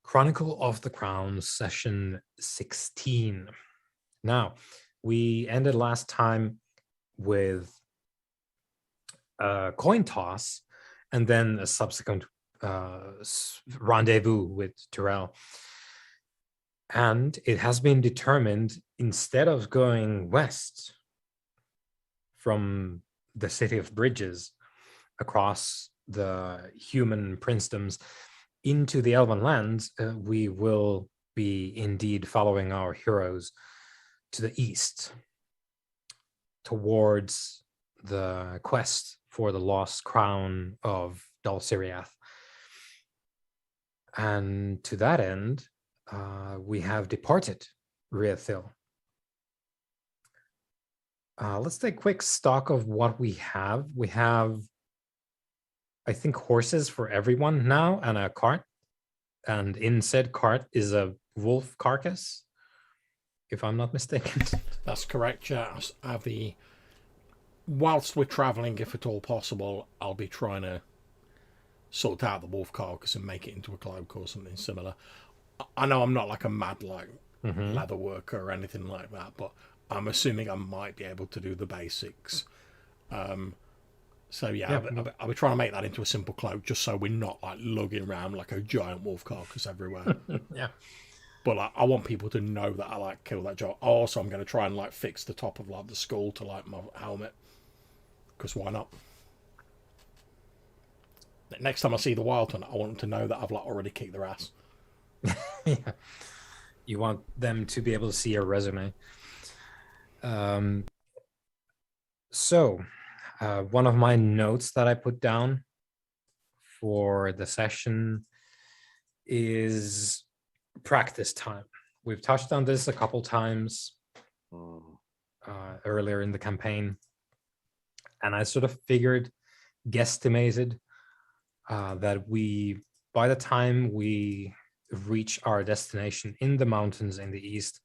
Chronicle of the Crown, session 16. Now, we ended last time with a coin toss and then a subsequent rendezvous with Tyrell. And it has been determined, instead of going west from the city of Bridges across the human princedoms into the Elven lands, we will be indeed following our heroes to the east towards the quest for the lost crown of Dol Siriath. And to that end, we have departed Riathil. Let's take quick stock of what we have. We have, I think, horses for everyone now and a cart. And in said cart is a wolf carcass, if I'm not mistaken. That's correct, yeah. Whilst we're travelling, if at all possible, I'll be trying to sort out the wolf carcass and make it into a cloak or something similar. I know I'm not like a mad leather worker or anything like that, but I'm assuming I might be able to do the basics. So yeah, I'll be trying to make that into a simple cloak, just so we're not like lugging around like a giant wolf carcass everywhere. Yeah. But like, I want people to know that I like kill that job. Also, I'm going to try and like fix the top of like the skull to like my helmet, because why not? Next time I see the Wyld Hunt, I want them to know that I've like already kicked their ass. Yeah. You want them to be able to see your resume. So one of my notes that I put down for the session is practice time. We've touched on this a couple times earlier in the campaign, and I sort of guesstimated that by the time we reach our destination in the mountains in the east,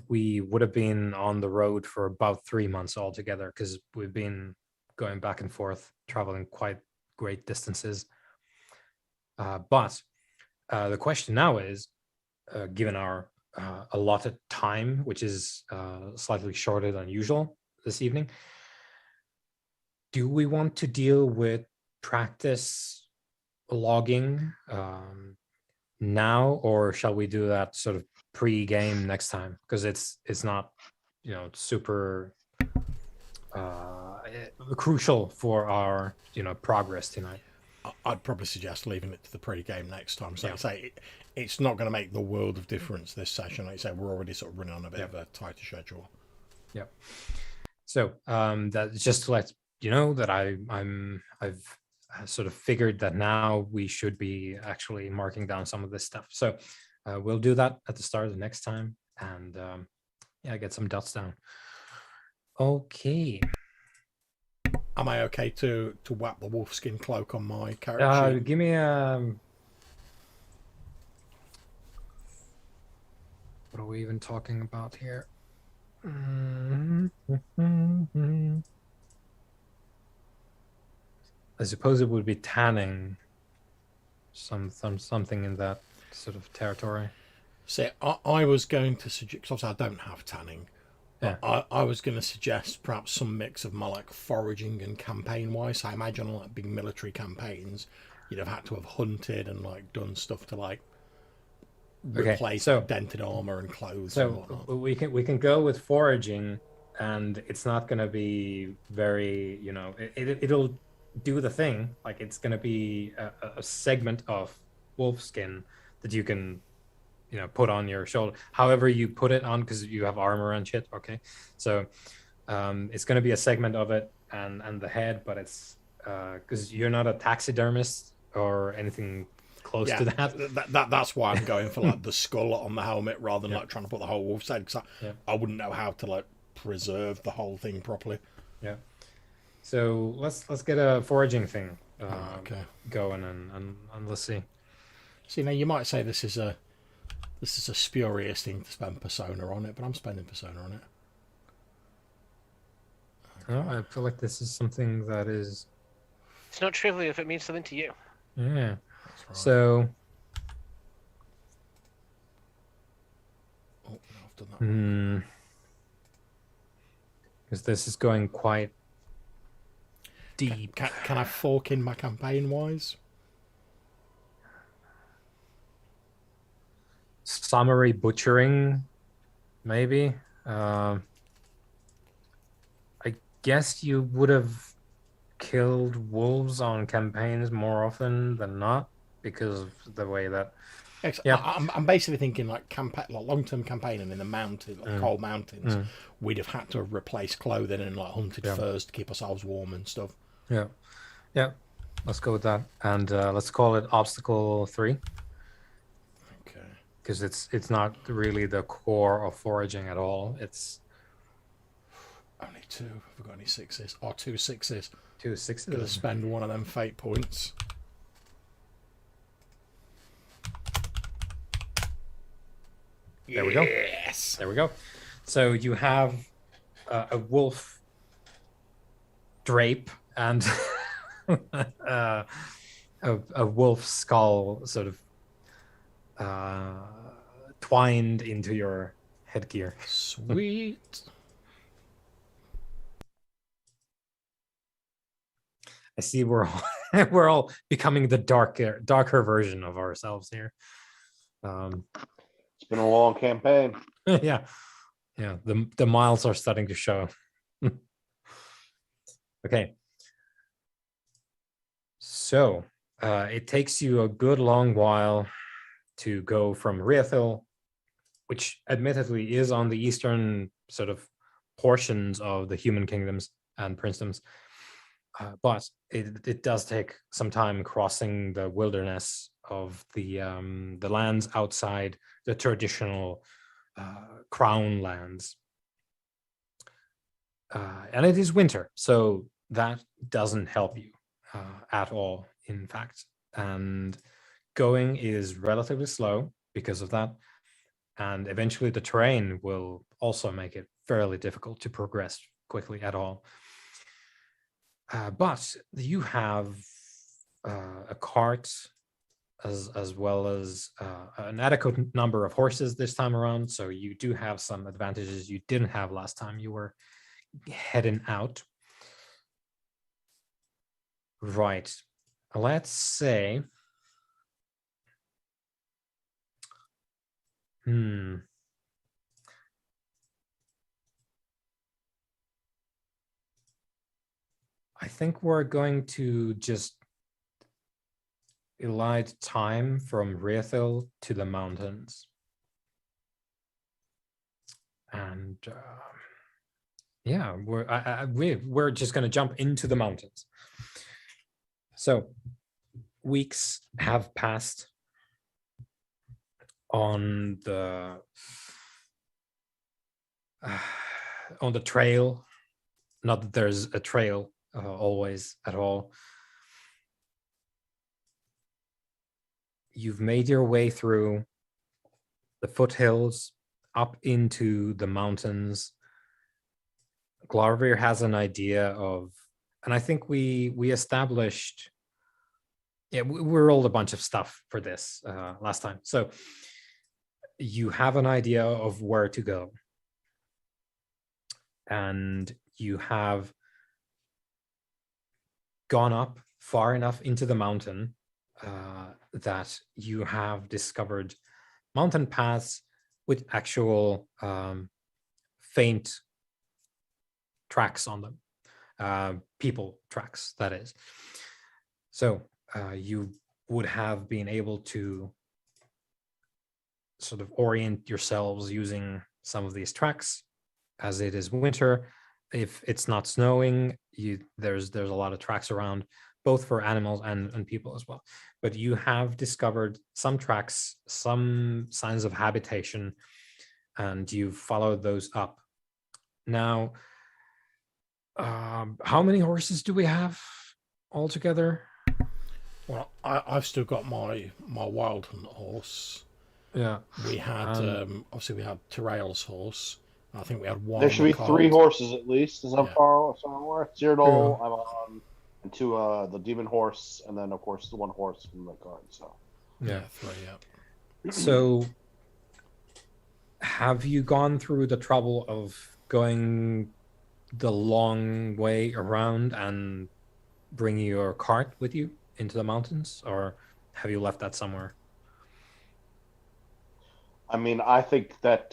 we would have been on the road for about 3 months altogether, because we've been going back and forth, traveling quite great distances. But the question now is, given our allotted time, which is slightly shorter than usual this evening, do we want to deal with practice logging now, or shall we do that sort of pre-game next time? Because it's not, super crucial for our progress tonight. I'd probably suggest leaving it to the pre-game next time. So, like I say, it's not going to make the world of difference this session. Like I say, we're already sort of running on a bit of a tighter schedule. Yep. So that's just to let you know that I've sort of figured that now we should be actually marking down some of this stuff. So we'll do that at the start of the next time, and get some dots down. Okay. Am I okay to whap the wolfskin cloak on my character sheet? Give me what are we even talking about here? I suppose it would be tanning, something in that sort of territory. See, I was going to suggest, because obviously I don't have tanning. Yeah. I was going to suggest perhaps some mix of my like foraging and campaign wise. So I imagine on like big military campaigns, you'd have had to have hunted and like done stuff to like replace dented armor and clothes. So and whatnot. we can go with foraging, and it's not going to be very, it'll do the thing. Like, it's going to be a segment of wolf skin that you can put on your shoulder, however you put it on, because you have armor and shit. Okay, so it's going to be a segment of it and the head, but it's because you're not a taxidermist or anything close to that. That's why I'm going for like the skull on the helmet rather than like trying to put the whole wolf's head, because I wouldn't know how to like preserve the whole thing properly. Yeah. So let's get a foraging thing going, and let's see. See, now you might say this is a spurious thing to spend persona on it, but I'm spending persona on it. Okay. Oh, I feel like this is something that is... It's not trivial if it means something to you. Yeah. Right. So often that. Because this is going quite deep. Can I fork in my campaign wise? Summary butchering, maybe. I guess you would have killed wolves on campaigns more often than not because of the way that. Yeah. I'm basically thinking like long-term campaigning in the mountain, like cold mountains. We'd have had to replace clothing and like hunted furs to keep ourselves warm and stuff. Yeah. Let's go with that, and let's call it obstacle 3. Okay. Because it's not really the core of foraging at all. It's only 2. Have we got any 6s? Or 2 6s? 2 6s. Gonna spend one of them fate points. There we go. Yes. There we go. So you have a wolf drape and a wolf skull sort of twined into your headgear. Sweet. I see we're all becoming the darker version of ourselves here. It's been a long campaign. Yeah. The miles are starting to show. Okay. So it takes you a good long while to go from Riathil, which admittedly is on the eastern sort of portions of the human kingdoms and princedoms, but it does take some time crossing the wilderness of the lands outside the traditional crown lands. And it is winter, so that doesn't help you at all, in fact. And going is relatively slow because of that. And eventually the terrain will also make it fairly difficult to progress quickly at all. But you have a cart as well as an adequate number of horses this time around. So you do have some advantages you didn't have last time you were heading out. Right. Let's say. I think we're going to just elide time from Riathil to the mountains. And yeah, we're just going to jump into the mountains. So weeks have passed on the trail. Not that there's a trail always at all. You've made your way through the foothills up into the mountains. Glarvir has an idea of, and I think we established, we rolled a bunch of stuff for this last time. So you have an idea of where to go. And you have gone up far enough into the mountain that you have discovered mountain paths with actual faint tracks on them, people tracks, that is. So you would have been able to sort of orient yourselves using some of these tracks. As it is winter, if it's not snowing, there's a lot of tracks around, both for animals and people as well. But you have discovered some tracks, some signs of habitation, and you've followed those up. Now, how many horses do we have altogether? Well, I've still got my Wyld Hunt horse. Yeah. We had obviously we had Terrail's horse. I think we had one. There should be 3 horses at least, as I'm far aware. Cyrodiil, I'm on, and 2 the demon horse, and then of course the 1 horse from the cart. So yeah, 3. Yeah. So have you gone through the trouble of going the long way around and bringing your cart with you into the mountains, or have you left that somewhere? I mean, I think that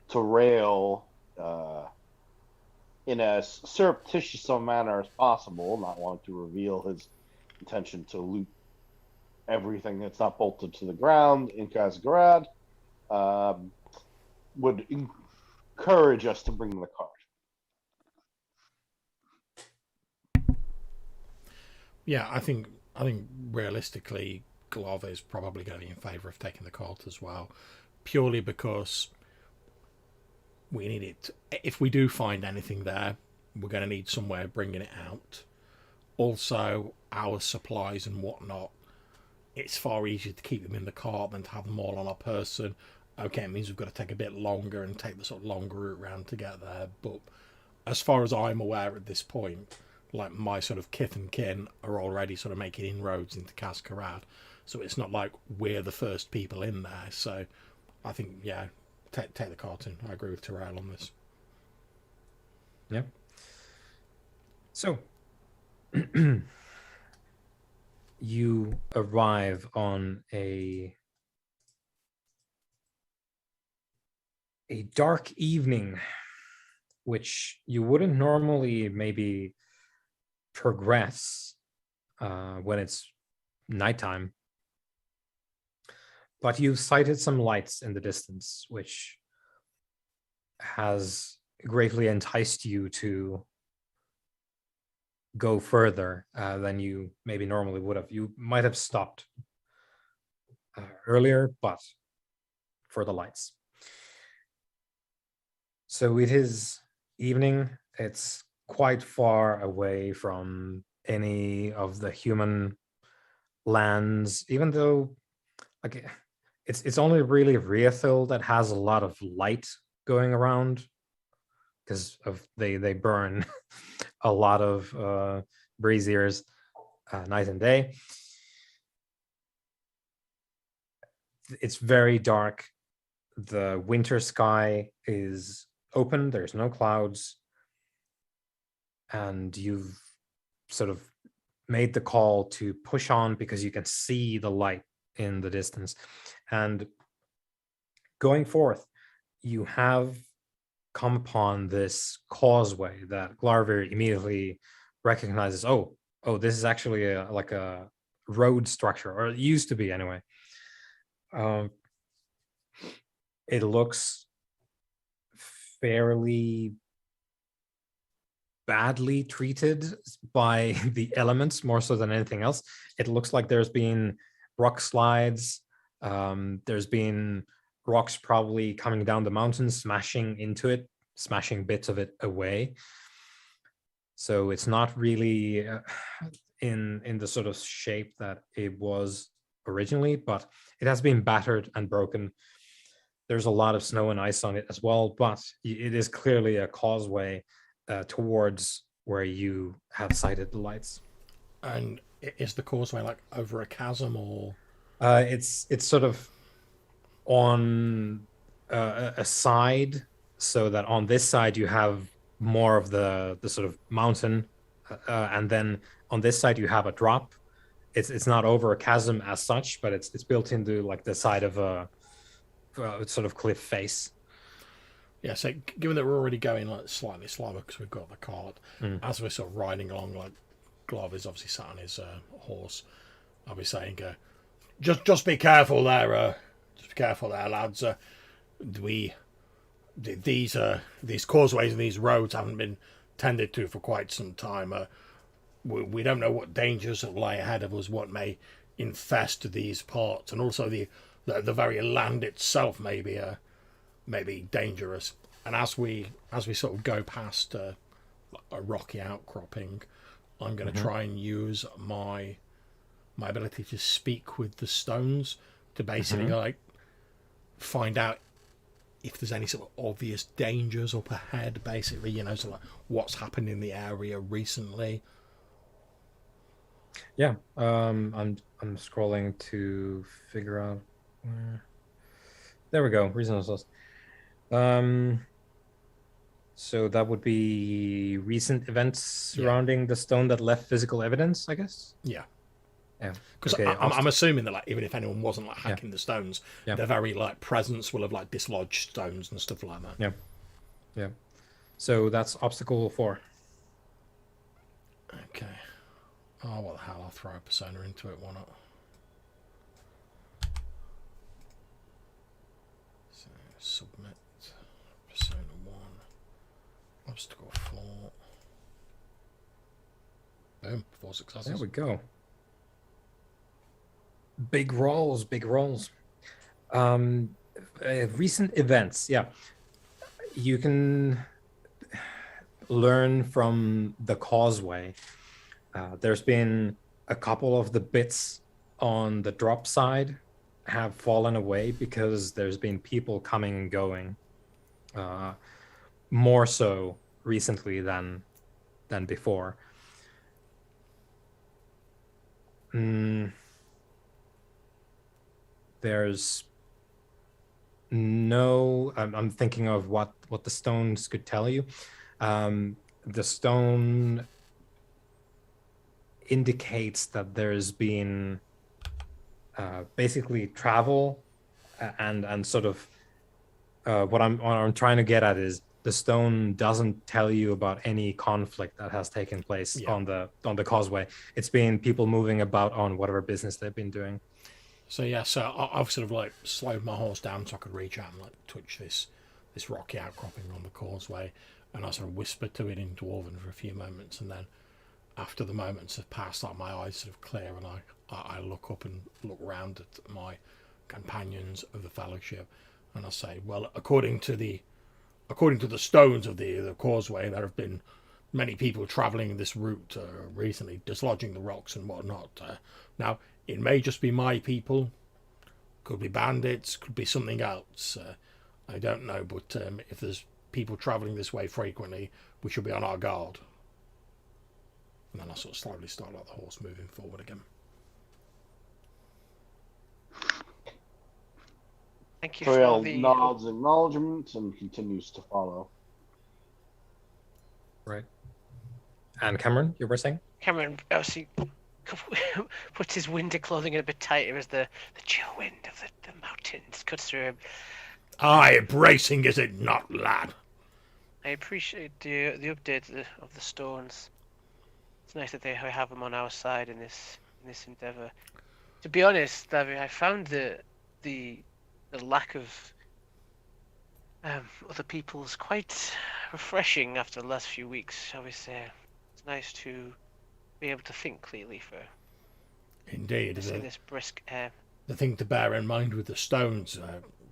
Terrail, uh, in as surreptitious a manner as possible, not wanting to reveal his intention to loot everything that's not bolted to the ground in Kaskarad, um, would encourage us to bring the cart. Yeah, I think realistically, Glove is probably going to be in favour of taking the cart as well, purely because we need it. If we do find anything there, we're going to need somewhere bringing it out. Also, our supplies and whatnot, it's far easier to keep them in the cart than to have them all on our person. Okay, it means we've got to take a bit longer and take the sort of longer route round to get there. But as far as I'm aware at this point, like my sort of kith and kin are already sort of making inroads into Kaskarad. So it's not like we're the first people in there. So I think, yeah, take the cart in. I agree with Terrell on this. Yeah. So you arrive on a dark evening, which you wouldn't normally maybe progress when it's nighttime. But you've sighted some lights in the distance, which has greatly enticed you to go further than you maybe normally would have. You might have stopped earlier, but for the lights. So it is evening. It's quite far away from any of the human lands, even though like it's only really Riathil that has a lot of light going around because of they burn a lot of braziers night and day. It's very dark. The winter sky is open. There's no clouds. And you've sort of made the call to push on because you can see the light in the distance. And going forth, you have come upon this causeway that Glarvir immediately recognizes. Oh, this is actually like a road structure, or it used to be anyway. It looks fairly badly treated by the elements more so than anything else. It looks like there's been rock slides. There's been rocks probably coming down the mountain, smashing into it, smashing bits of it away. So it's not really in the sort of shape that it was originally, but it has been battered and broken. There's a lot of snow and ice on it as well, but it is clearly a causeway towards where you have sighted the lights. And is the causeway like over a chasm or? It's sort of on a side, so that on this side you have more of the sort of mountain, and then on this side you have a drop. It's not over a chasm as such, but it's built into like the side of a sort of cliff face. Yeah, so given that we're already going like slightly slower because we've got the cart, as we're sort of riding along, like Glove is obviously sat on his horse. I'll be saying, just be careful there, just be careful there, lads. These causeways and these roads haven't been tended to for quite some time. We don't know what dangers that lie ahead of us, what may infest these parts, and also the very land itself may be dangerous. And as we sort of go past a rocky outcropping, I'm going to try and use my ability to speak with the stones to basically like find out if there's any sort of obvious dangers up ahead, basically, so like what's happened in the area recently. Yeah, I'm scrolling to figure out where. There we go. Reasonable source. So that would be recent events surrounding the stone that left physical evidence, I guess. Yeah. Yeah. Because Okay. I'm assuming that, like, even if anyone wasn't like hacking the stones, Yeah. their very like presence will have like dislodged stones and stuff like that. Yeah. Yeah. So that's obstacle 4. Okay. Oh, what the hell? I'll throw a persona into it. Why not? So submit persona 1. Obstacle 4. Boom. 4 successes. There we go. Big rolls, big rolls. Recent events, yeah. You can learn from the causeway. There's been a couple of the bits on the drop side have fallen away because there's been people coming and going. More so recently than before. There's no. I'm thinking of what the stones could tell you. The stone indicates that there's been basically travel and sort of what I'm trying to get at is the stone doesn't tell you about any conflict that has taken place on the causeway. It's been people moving about on whatever business they've been doing. So yeah, so I've sort of like slowed my horse down so I could reach out and like touch this rocky outcropping on the causeway, and I sort of whispered to it in Dwarven for a few moments, and then after the moments have passed, like my eyes sort of clear, and I look up and look round at my companions of the Fellowship, and I say, well, according to the stones of the causeway, there have been many people travelling this route recently, dislodging the rocks and whatnot. Now, it may just be my people, could be bandits, could be something else. I don't know, but if there's people travelling this way frequently, we should be on our guard. And then I sort of slowly start like the horse moving forward again. Thank you Trail for the nods acknowledgement and continues to follow. Right. And Cameron, you were saying? Cameron obviously puts his winter clothing in a bit tighter as the chill wind of the mountains cuts through him. Aye, bracing is it not, lad? I appreciate the update of the stones. It's nice that they have them on our side in this endeavour. To be honest, Davi, I found the lack of other people's quite refreshing after the last few weeks. Obviously, it's nice to be able to think clearly for indeed this brisk air. The thing to bear in mind with the stones,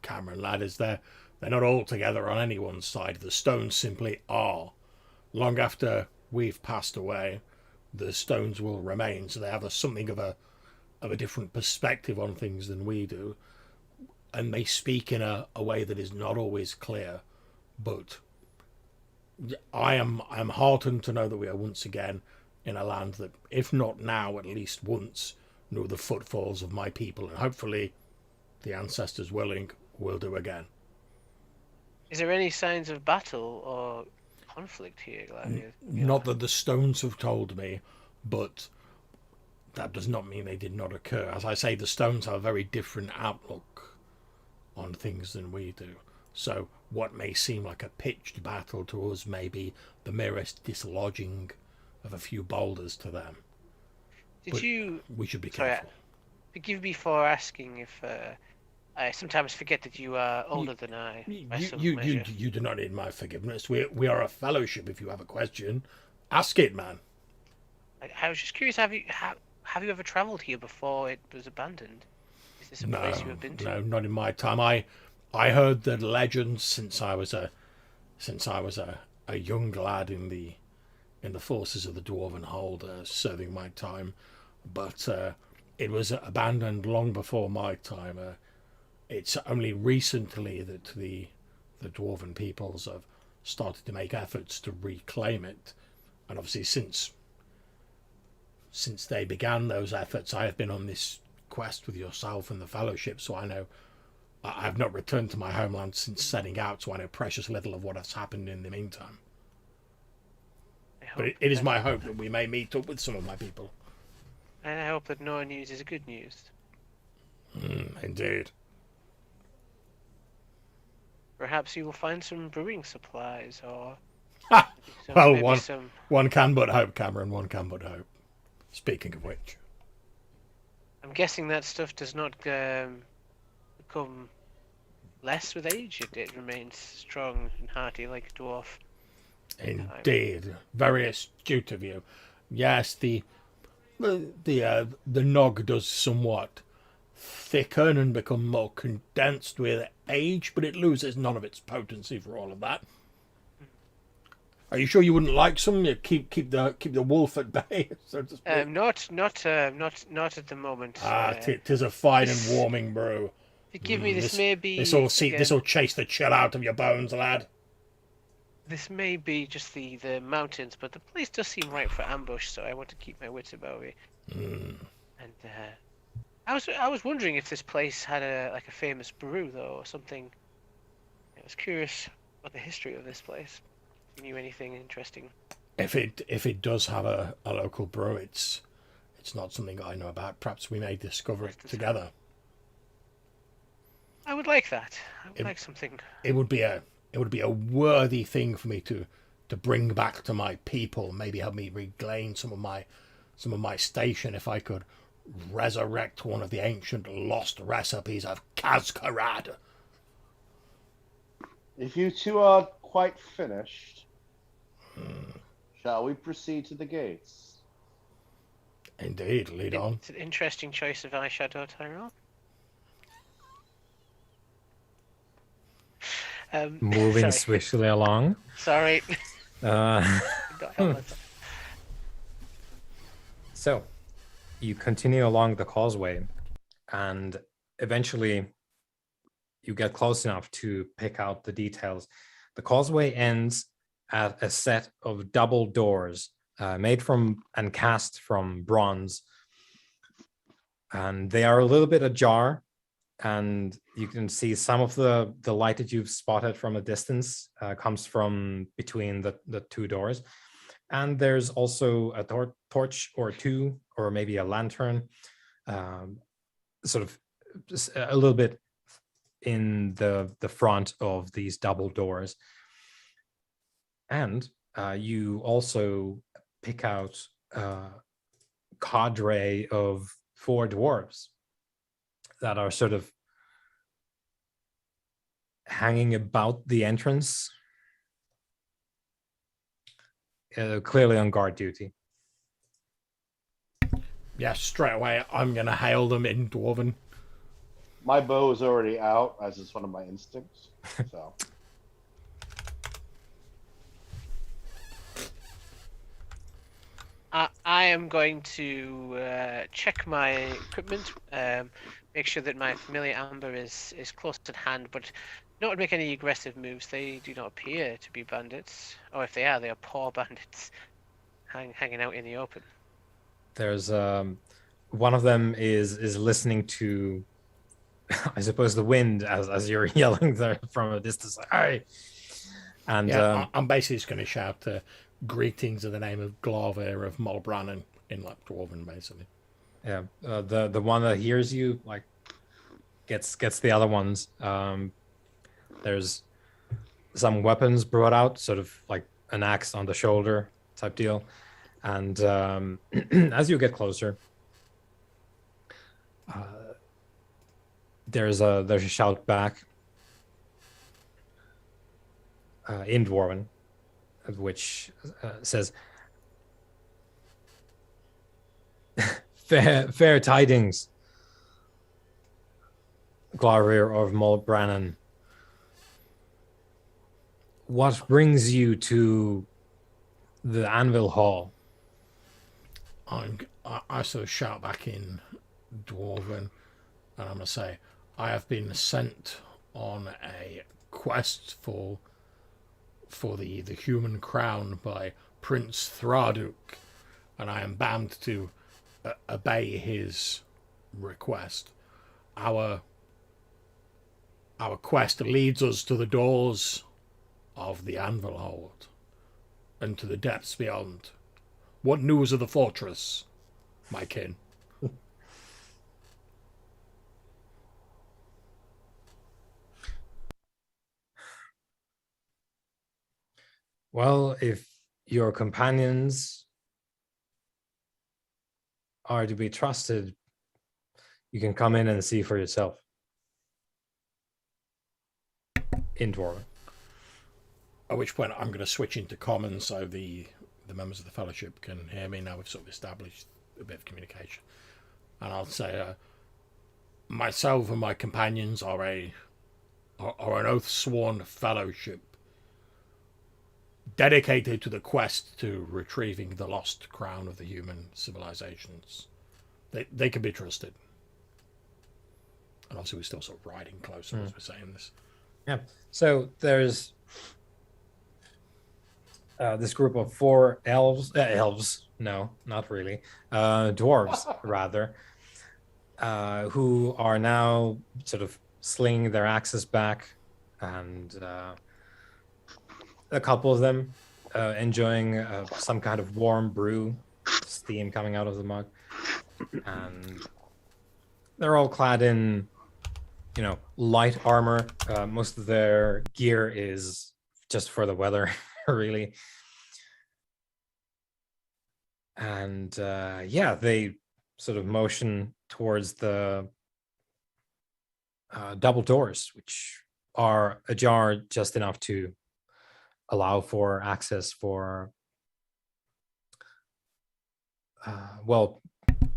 Cameron lad, is they're not all together on anyone's side. The stones simply are. Long after we've passed away, the stones will remain, so they have something of a different perspective on things than we do, and they speak in a way that is not always clear. But I am heartened to know that we are once again in a land that, if not now, at least once knew the footfalls of my people, and hopefully, the ancestors willing, will do again. Is there any signs of battle or conflict here, Gladius? Not that the stones have told me, but that does not mean they did not occur. As I say, the stones have a very different outlook on things than we do. So what may seem like a pitched battle to us may be the merest dislodging of a few boulders to them. We should be careful. Forgive me for asking if I sometimes forget that you are older than I. You do not need my forgiveness. We are a fellowship. If you have a question, ask it, man. I was just curious. Have you ever travelled here before it was abandoned? Is this a place you have been to? No, not in my time. I heard the legends since I was a young lad in the forces of the Dwarven Hold, serving my time, but it was abandoned long before my time. It's only recently that the Dwarven peoples have started to make efforts to reclaim it, and obviously since they began those efforts, I have been on this quest with yourself and the Fellowship, so I know I've not returned to my homeland since setting out, so I know precious little of what has happened in the meantime. But it is my hope that we may meet up with some of my people. And I hope that no news is good news. Indeed. Perhaps you will find some brewing supplies, or Well, one can but hope, Cameron. One can but hope. Speaking of which, I'm guessing that stuff does not become less with age. It remains strong and hearty like a dwarf. indeed, very astute of you. Yes, the nog does somewhat thicken and become more condensed with age, but it loses none of its potency for all of that. Are you sure you wouldn't like some? You keep the wolf at bay, so to speak. Not at the moment. Tis a fine and warming brew. Forgive me. This may be. This will chase the chill out of your bones, lad. This may be just the mountains, but the place does seem ripe for ambush, so I want to keep my wits about me. And I was wondering if this place had a famous brew though, or something. I was curious about the history of this place. If you knew anything interesting. If it does have a local brew, it's not something I know about. Perhaps we may discover it together. I would like that. I would like something. It would be a worthy thing for me to bring back to my people. Maybe help me regain some of my station if I could resurrect one of the ancient lost recipes of Kaskarad. If you two are quite finished, shall we proceed to the gates? Indeed, lead on. It's an interesting choice of eyeshadow, Tyrell. Moving swiftly along. Sorry. So, you continue along the causeway, and eventually you get close enough to pick out the details. The causeway ends at a set of double doors made from and cast from bronze, and they are a little bit ajar, and you can see some of the light that you've spotted from a distance comes from between the two doors. And there's also a torch or two, or maybe a lantern, sort of a little bit in the front of these double doors. And you also pick out a cadre of 4 dwarves that are sort of hanging about the entrance, clearly on guard duty. Yes, straight away I'm going to hail them in Dwarven. My bow is already out, as is one of my instincts. So. I am going to check my equipment, make sure that my familiar amber is close at hand, but not make any aggressive moves. They do not appear to be bandits, or if they are poor bandits hanging out in the open. There's one of them is listening to, I suppose, the wind as you're yelling there from a distance, like, "Hey!" And I'm basically just going to shout greetings in the name of Glarver of Molbrannan in like Dwarven, basically. Yeah, the one that hears you like gets the other ones. There's some weapons brought out, sort of like an axe on the shoulder type deal, and as you get closer, there's a shout back in Dwarven, which says, fair tidings, Glarir of Molbrannan. What brings you to the Anvil Hall? I sort of shout back in Dwarven, and I'm going to say, I have been sent on a quest for the human crown by Prince Thraduk, and I am bound to obey his request. Our Our quest leads us to the doors of the Anvil Hold and to the depths beyond. What news of the fortress, my kin? Well, if your companions are to be trusted, you can come in and see for yourself. In Dwarven. At which point I'm going to switch into common so the members of the fellowship can hear me. Now we've sort of established a bit of communication. And I'll say, myself and my companions are an oath-sworn fellowship dedicated to the quest to retrieving the lost crown of the human civilizations. They can be trusted. And also we're still sort of riding closer as we're saying this. Yeah. So there's this group of 4 elves. No, not really. Dwarves, rather, who are now sort of slinging their axes back, and a couple of them enjoying some kind of warm brew, steam coming out of the mug. And they're all clad in, light armor. Most of their gear is just for the weather, really. And they sort of motion towards the double doors, which are ajar just enough to allow for access for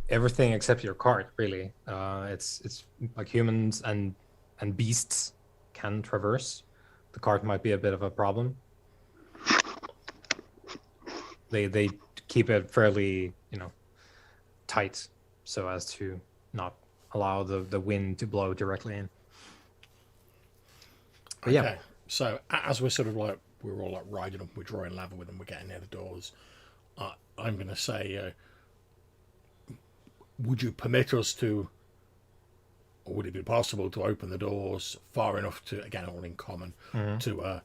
everything except your cart, really. It's like humans and beasts can traverse. The cart might be a bit of a problem. They keep it fairly, tight, so as to not allow the wind to blow directly in. But okay. So as we're sort of like, we're all like riding up, we're drawing level with them, we're getting near the doors. I'm going to say, would you permit us to, or would it be possible to open the doors far enough to, again, all in common, to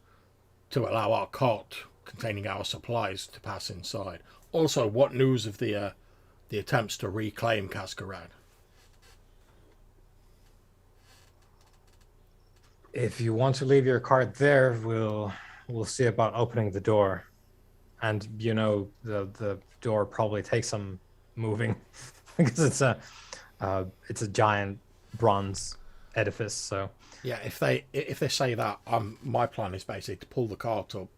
allow our cart containing our supplies to pass inside? Also, what news of the attempts to reclaim Kaskarad? If you want to leave your cart there, we'll see about opening the door. And the door probably takes some moving because it's a giant bronze edifice. So yeah, if they say that, my plan is basically to pull the cart up,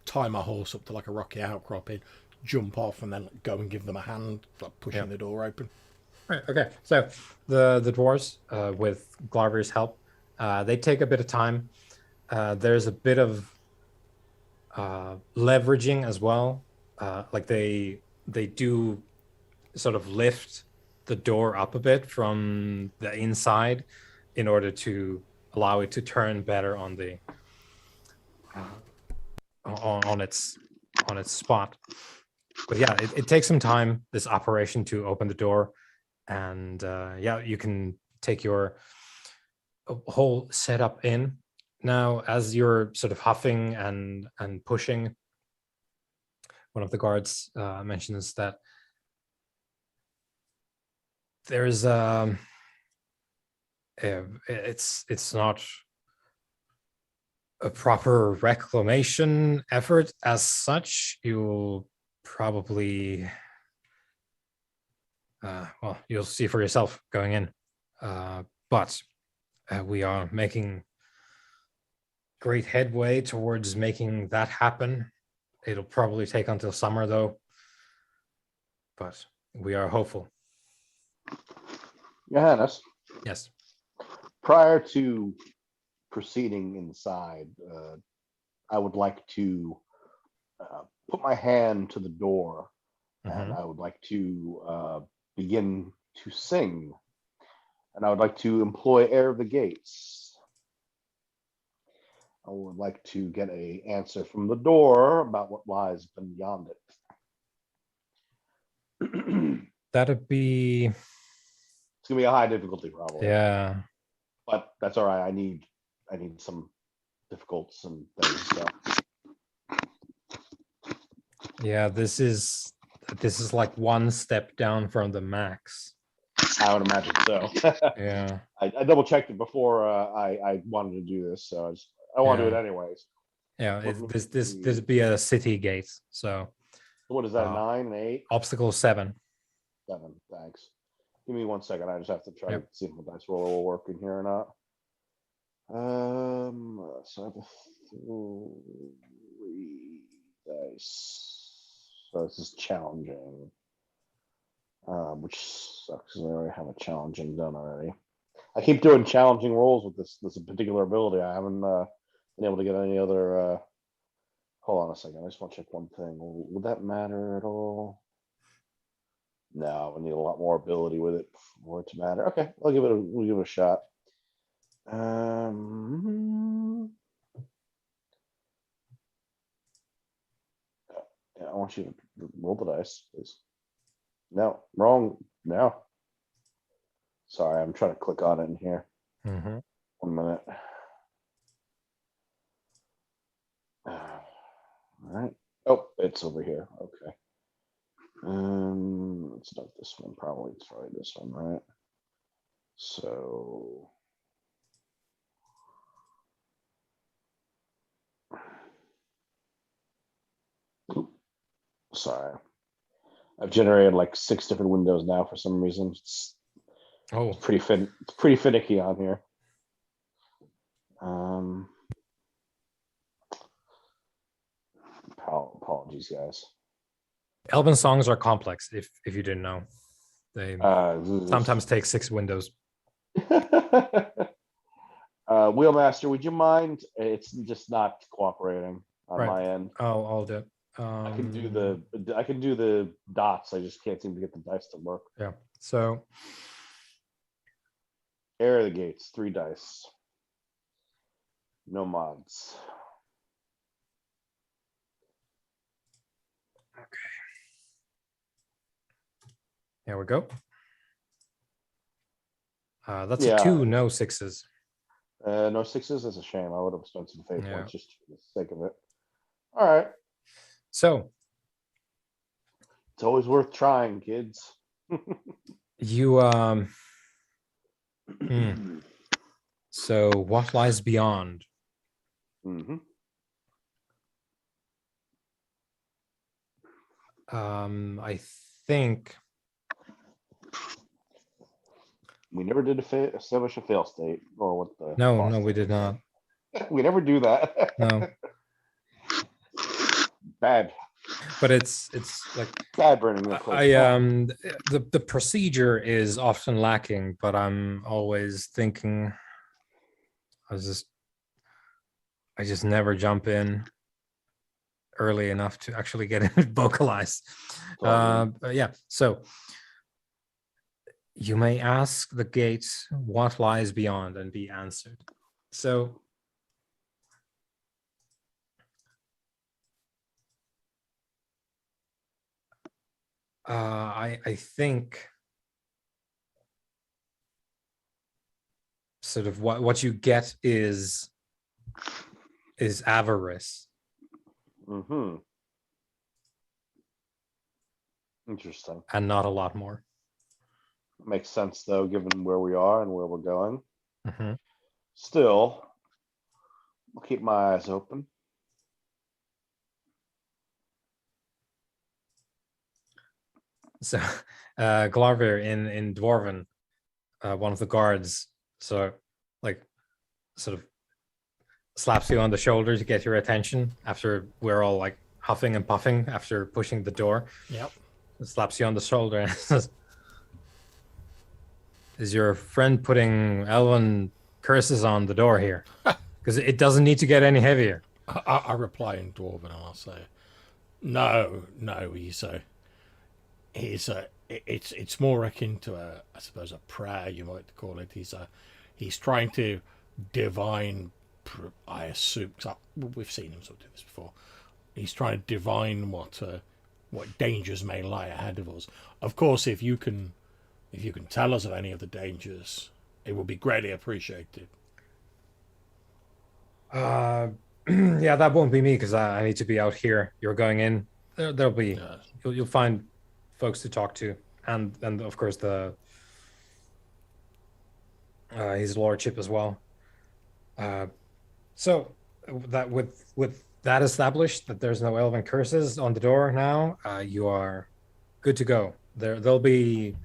tie my horse up to like a rocky outcropping, jump off, and then go and give them a hand, like pushing the door open. Right. Okay. So the dwarves, with Glavir's help, they take a bit of time. There's a bit of leveraging as well. Like they do sort of lift the door up a bit from the inside in order to allow it to turn better on the on its spot. But yeah, it takes some time, this operation, to open the door. And you can take your whole setup in. Now, as you're sort of huffing and pushing, one of the guards mentions that there's it's not a proper reclamation effort as such. You'll probably you'll see for yourself going in, but we are making great headway towards making that happen. It'll probably take until summer, though, but we are hopeful. Johannes, Yes. prior to proceeding inside, I would like to put my hand to the door, and I would like to begin to sing, and I would like to employ Air of the Gates. I would like to get an answer from the door about what lies beyond it. That'd be... It's gonna be a high difficulty, probably. Yeah. But that's all right. I need I need some difficulties and things. So. Yeah, this is like one step down from the max. I would imagine so. Yeah. I double checked it before I wanted to do this, so I want to do it anyways. Yeah, this be a city gate. So what is that? 9 and 8. Obstacle 7. 7. Thanks. Give me 1 second. I just have to try Yep. to see if my dice roller will work in here or not. So I have 3 dice. So this is challenging. Which sucks because I already have a challenging done already. I keep doing challenging rolls with this particular ability. I haven't been able to get any other. Hold on a second. I just want to check one thing. Would that matter at all? No, we need a lot more ability with it for it to matter. Okay, we'll give it a shot. Yeah, I want you to roll the dice, please. No, wrong. No. Sorry, I'm trying to click on it in here. 1 minute. All right. Oh, it's over here. Okay. It's not this one. Probably it's probably this one, right? So. Sorry. I've generated like 6 different windows now for some reason. It's pretty finicky on here. Apologies, guys. Elven songs are complex. If you didn't know, they sometimes take 6 windows. Wheelmaster, would you mind? It's just not cooperating on my end. I'll do it. I can do the dots. I just can't seem to get the dice to work. Yeah. So Air of the Gates, 3 dice. No mods. Okay. Here we go. That's a 2, no 6s. No 6s. That's a shame. I would have spent some fate points just for the sake of it. All right. So it's always worth trying, kids. You So what lies beyond? I think we never did establish a fail state, or what the no, we did not. We never do that. No. Bad. But it's like bad burning. The procedure is often lacking, but I'm always thinking I just never jump in early enough to actually get it vocalized. Yeah, so you may ask the gates what lies beyond and be answered. So I think sort of what you get is avarice. Interesting. And not a lot more. Makes sense though, given where we are and where we're going. Still, I'll keep my eyes open. So Glarvir in Dwarven, one of the guards, sort of slaps you on the shoulder to get your attention after we're all like huffing and puffing after pushing the door. Yep. Slaps you on the shoulder and says, "Is your friend putting elven curses on the door here? Because it doesn't need to get any heavier." I reply in Dwarven and I'll say, No, it's more akin to I suppose a prayer, you might call it. He's trying to divine, I assume, we've seen him sort of do this before. He's trying to divine what dangers may lie ahead of us. Of course, if you can tell us of any of the dangers, it will be greatly appreciated. Uh, yeah, that won't be me because I need to be out here. You're going in. There'll be you'll find folks to talk to, and of course the his lordship as well. So that with that established, that there's no elven curses on the door now, you are good to go. There'll be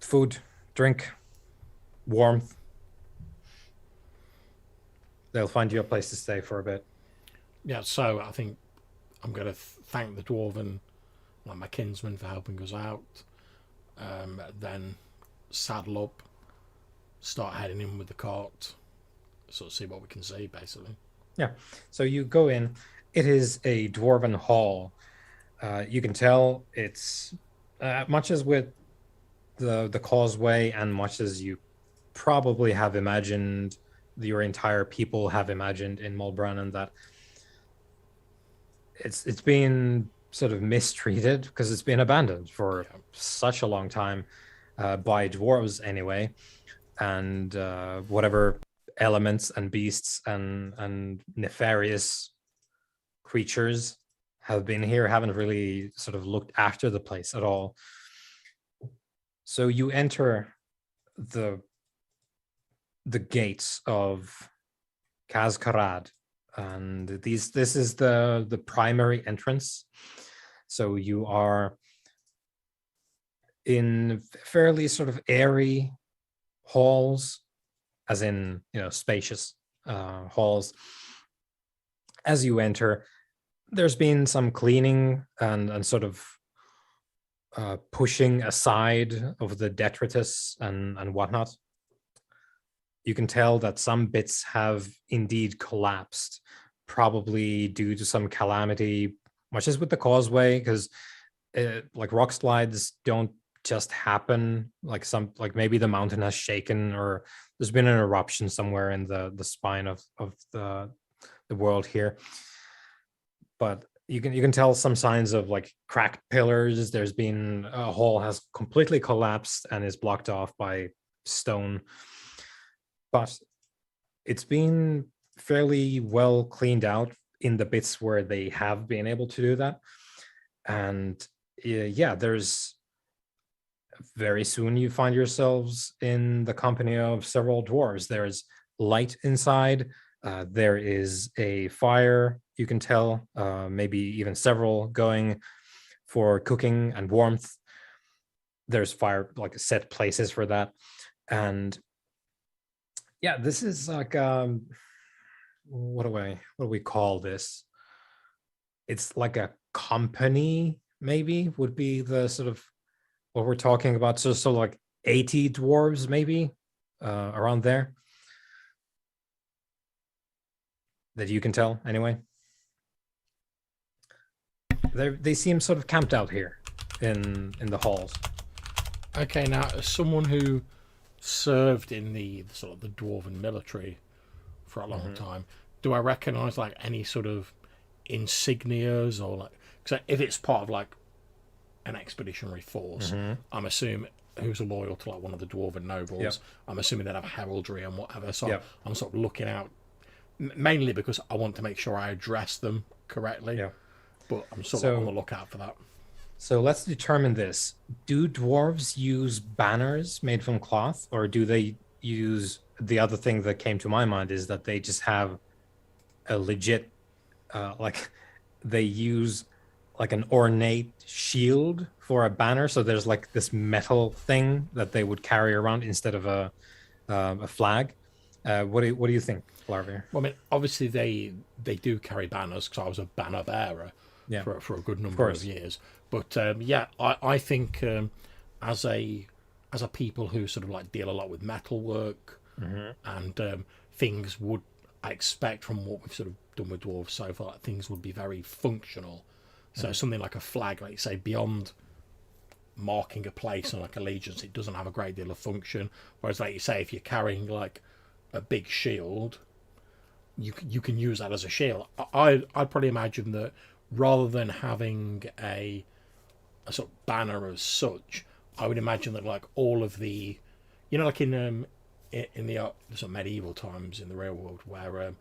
food, drink, warmth. They'll find you a place to stay for a bit. Yeah, so I think I'm going to thank the dwarven, like my kinsman, for helping us out. Then saddle up, start heading in with the cart, sort of see what we can see, basically. Yeah. So you go in. It is a dwarven hall. You can tell it's much as with the causeway, and much as you probably have imagined, your entire people have imagined in Mulbran, and that it's been sort of mistreated because it's been abandoned for such a long time by dwarves anyway, and whatever elements and beasts and nefarious creatures have been here haven't really sort of looked after the place at all. So you enter the gates of Kazkarad, and this is the primary entrance. So you are in fairly sort of airy halls, as in, spacious halls. As you enter, there's been some cleaning and sort of pushing aside of the detritus and whatnot. You can tell that some bits have indeed collapsed, probably due to some calamity, much as with the causeway, because like rock slides don't just happen. Like maybe the mountain has shaken, or there's been an eruption somewhere in the spine of the world here. But you can tell some signs of like cracked pillars. There's been a hall has completely collapsed and is blocked off by stone. But it's been fairly well cleaned out in the bits where they have been able to do that. And yeah, there's very soon you find yourselves in the company of several dwarves. There's light inside. There is a fire, you can tell, maybe even several going for cooking and warmth. There's fire, like set places for that. And yeah, this is like what do we call this? It's like a company, maybe, would be the sort of what we're talking about. So like 80 dwarves, maybe, around there, that you can tell anyway. They seem sort of camped out here in the halls. Okay, now as someone who served in the sort of the dwarven military for a long time, do I recognize like any sort of insignias, or like, because if it's part of like an expeditionary force, I'm assuming, who's loyal to like one of the dwarven nobles, I'm assuming they'd have heraldry and whatever. So I'm sort of looking out mainly because I want to make sure I address them correctly. But I'm sort of on the lookout for that. So let's determine this. Do dwarves use banners made from cloth, or do they use, the other thing that came to my mind is that they just have a legit, like they use like an ornate shield for a banner. So there's like this metal thing that they would carry around instead of a flag. What do you think, Larvier? Well, I mean, obviously they do carry banners, because I was a banner bearer for a good number of years. But I think as a people who sort of like deal a lot with metalwork and things, would, I expect from what we've sort of done with dwarves so far, things would be very functional. So something like a flag, like you say, beyond marking a place and like allegiance, it doesn't have a great deal of function. Whereas, like you say, if you're carrying like a big shield, you can use that as a shield. I'd probably imagine that rather than having a sort of banner as such, I would imagine that like all of the, like in in the sort of medieval times in the real world, where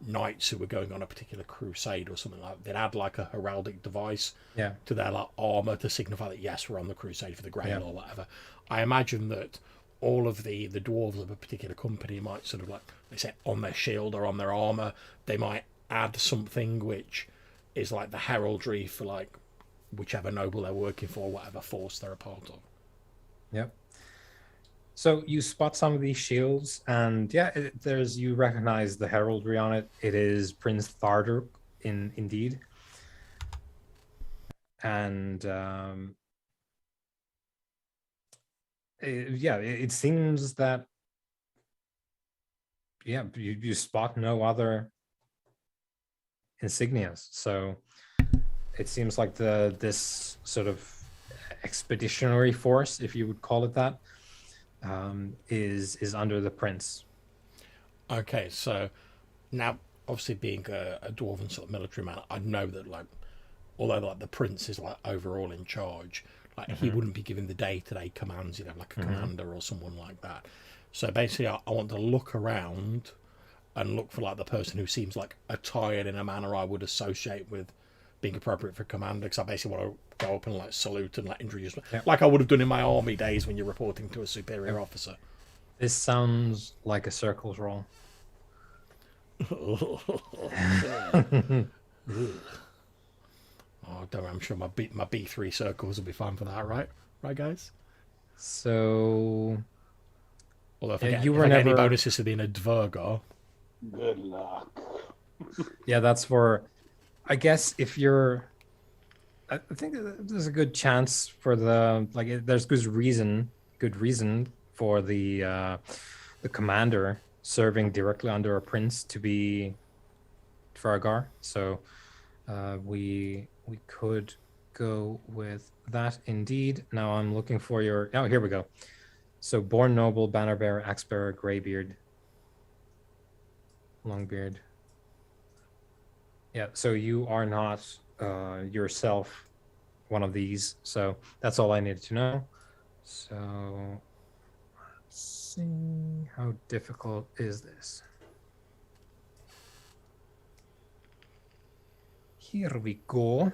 knights who were going on a particular crusade or something like that, they'd add like a heraldic device to their like armor to signify that yes, we're on the crusade for the Grail or whatever. I imagine that all of the dwarves of a particular company might sort of like, they say, on their shield or on their armor, they might add something which is like the heraldry for like whichever noble they're working for, whatever force they're a part of. Yep. So you spot some of these shields, and you recognize the heraldry on it. It is Prince Tharduk, indeed, and it seems that you spot no other insignias. So it seems like this sort of expeditionary force, if you would call it that, is under the prince. Okay, so now obviously being a dwarven sort of military man, I know that like, although like the prince is like overall in charge, like he wouldn't be giving the day-to-day commands, you know, like a commander or someone like that. So basically I want to look around and look for like the person who seems like attired in a manner I would associate with being appropriate for commander, because I basically want to go up and like salute and like introduce like I would have done in my army days when you're reporting to a superior officer. This sounds like a circles roll. Oh, don't worry, I'm sure my B3 circles will be fine for that, right? Right, guys? So, although if I get any bonuses to being a Dvergar. Good luck. Yeah, that's for, I guess, if you're, I think there's a good chance for there's good reason for the commander serving directly under a prince to be Dvergar. So we could go with that indeed. Now I'm looking for your, here we go. So born noble, banner bearer, axe bearer, graybeard, longbeard. Yeah, so you are not yourself one of these. So that's all I needed to know. So let's see, how difficult is this? Here we go.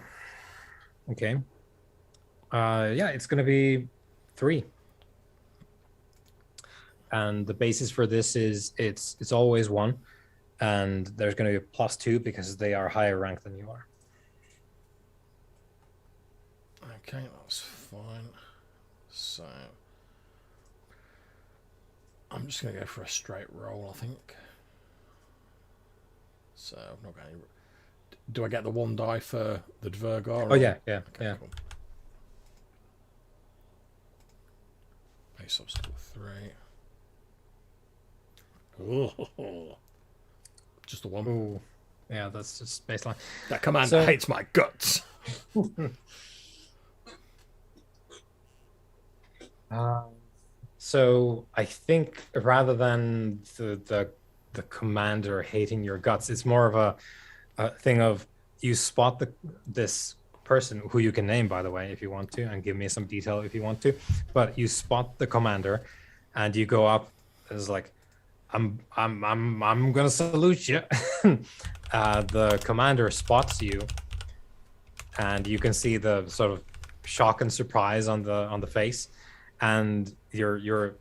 Okay. It's going to be 3. And the basis for this is it's always 1. And there's going to be a +2 because they are higher ranked than you are. Okay, that's fine. So I'm just going to go for a straight roll, I think. So I'm not going to... Do I get the 1 die for the Dvergar? Oh, yeah. Okay, cool. Base obstacle 3. Oh, just the 1. Ooh. Yeah, that's just baseline. That commander hates my guts. So I think rather than the commander hating your guts, it's more of a thing of you spot this person who you can name, by the way, if you want to, and give me some detail if you want to. But you spot the commander, and you go up. It's like, I'm gonna salute you. The commander spots you, and you can see the sort of shock and surprise on the face, and you're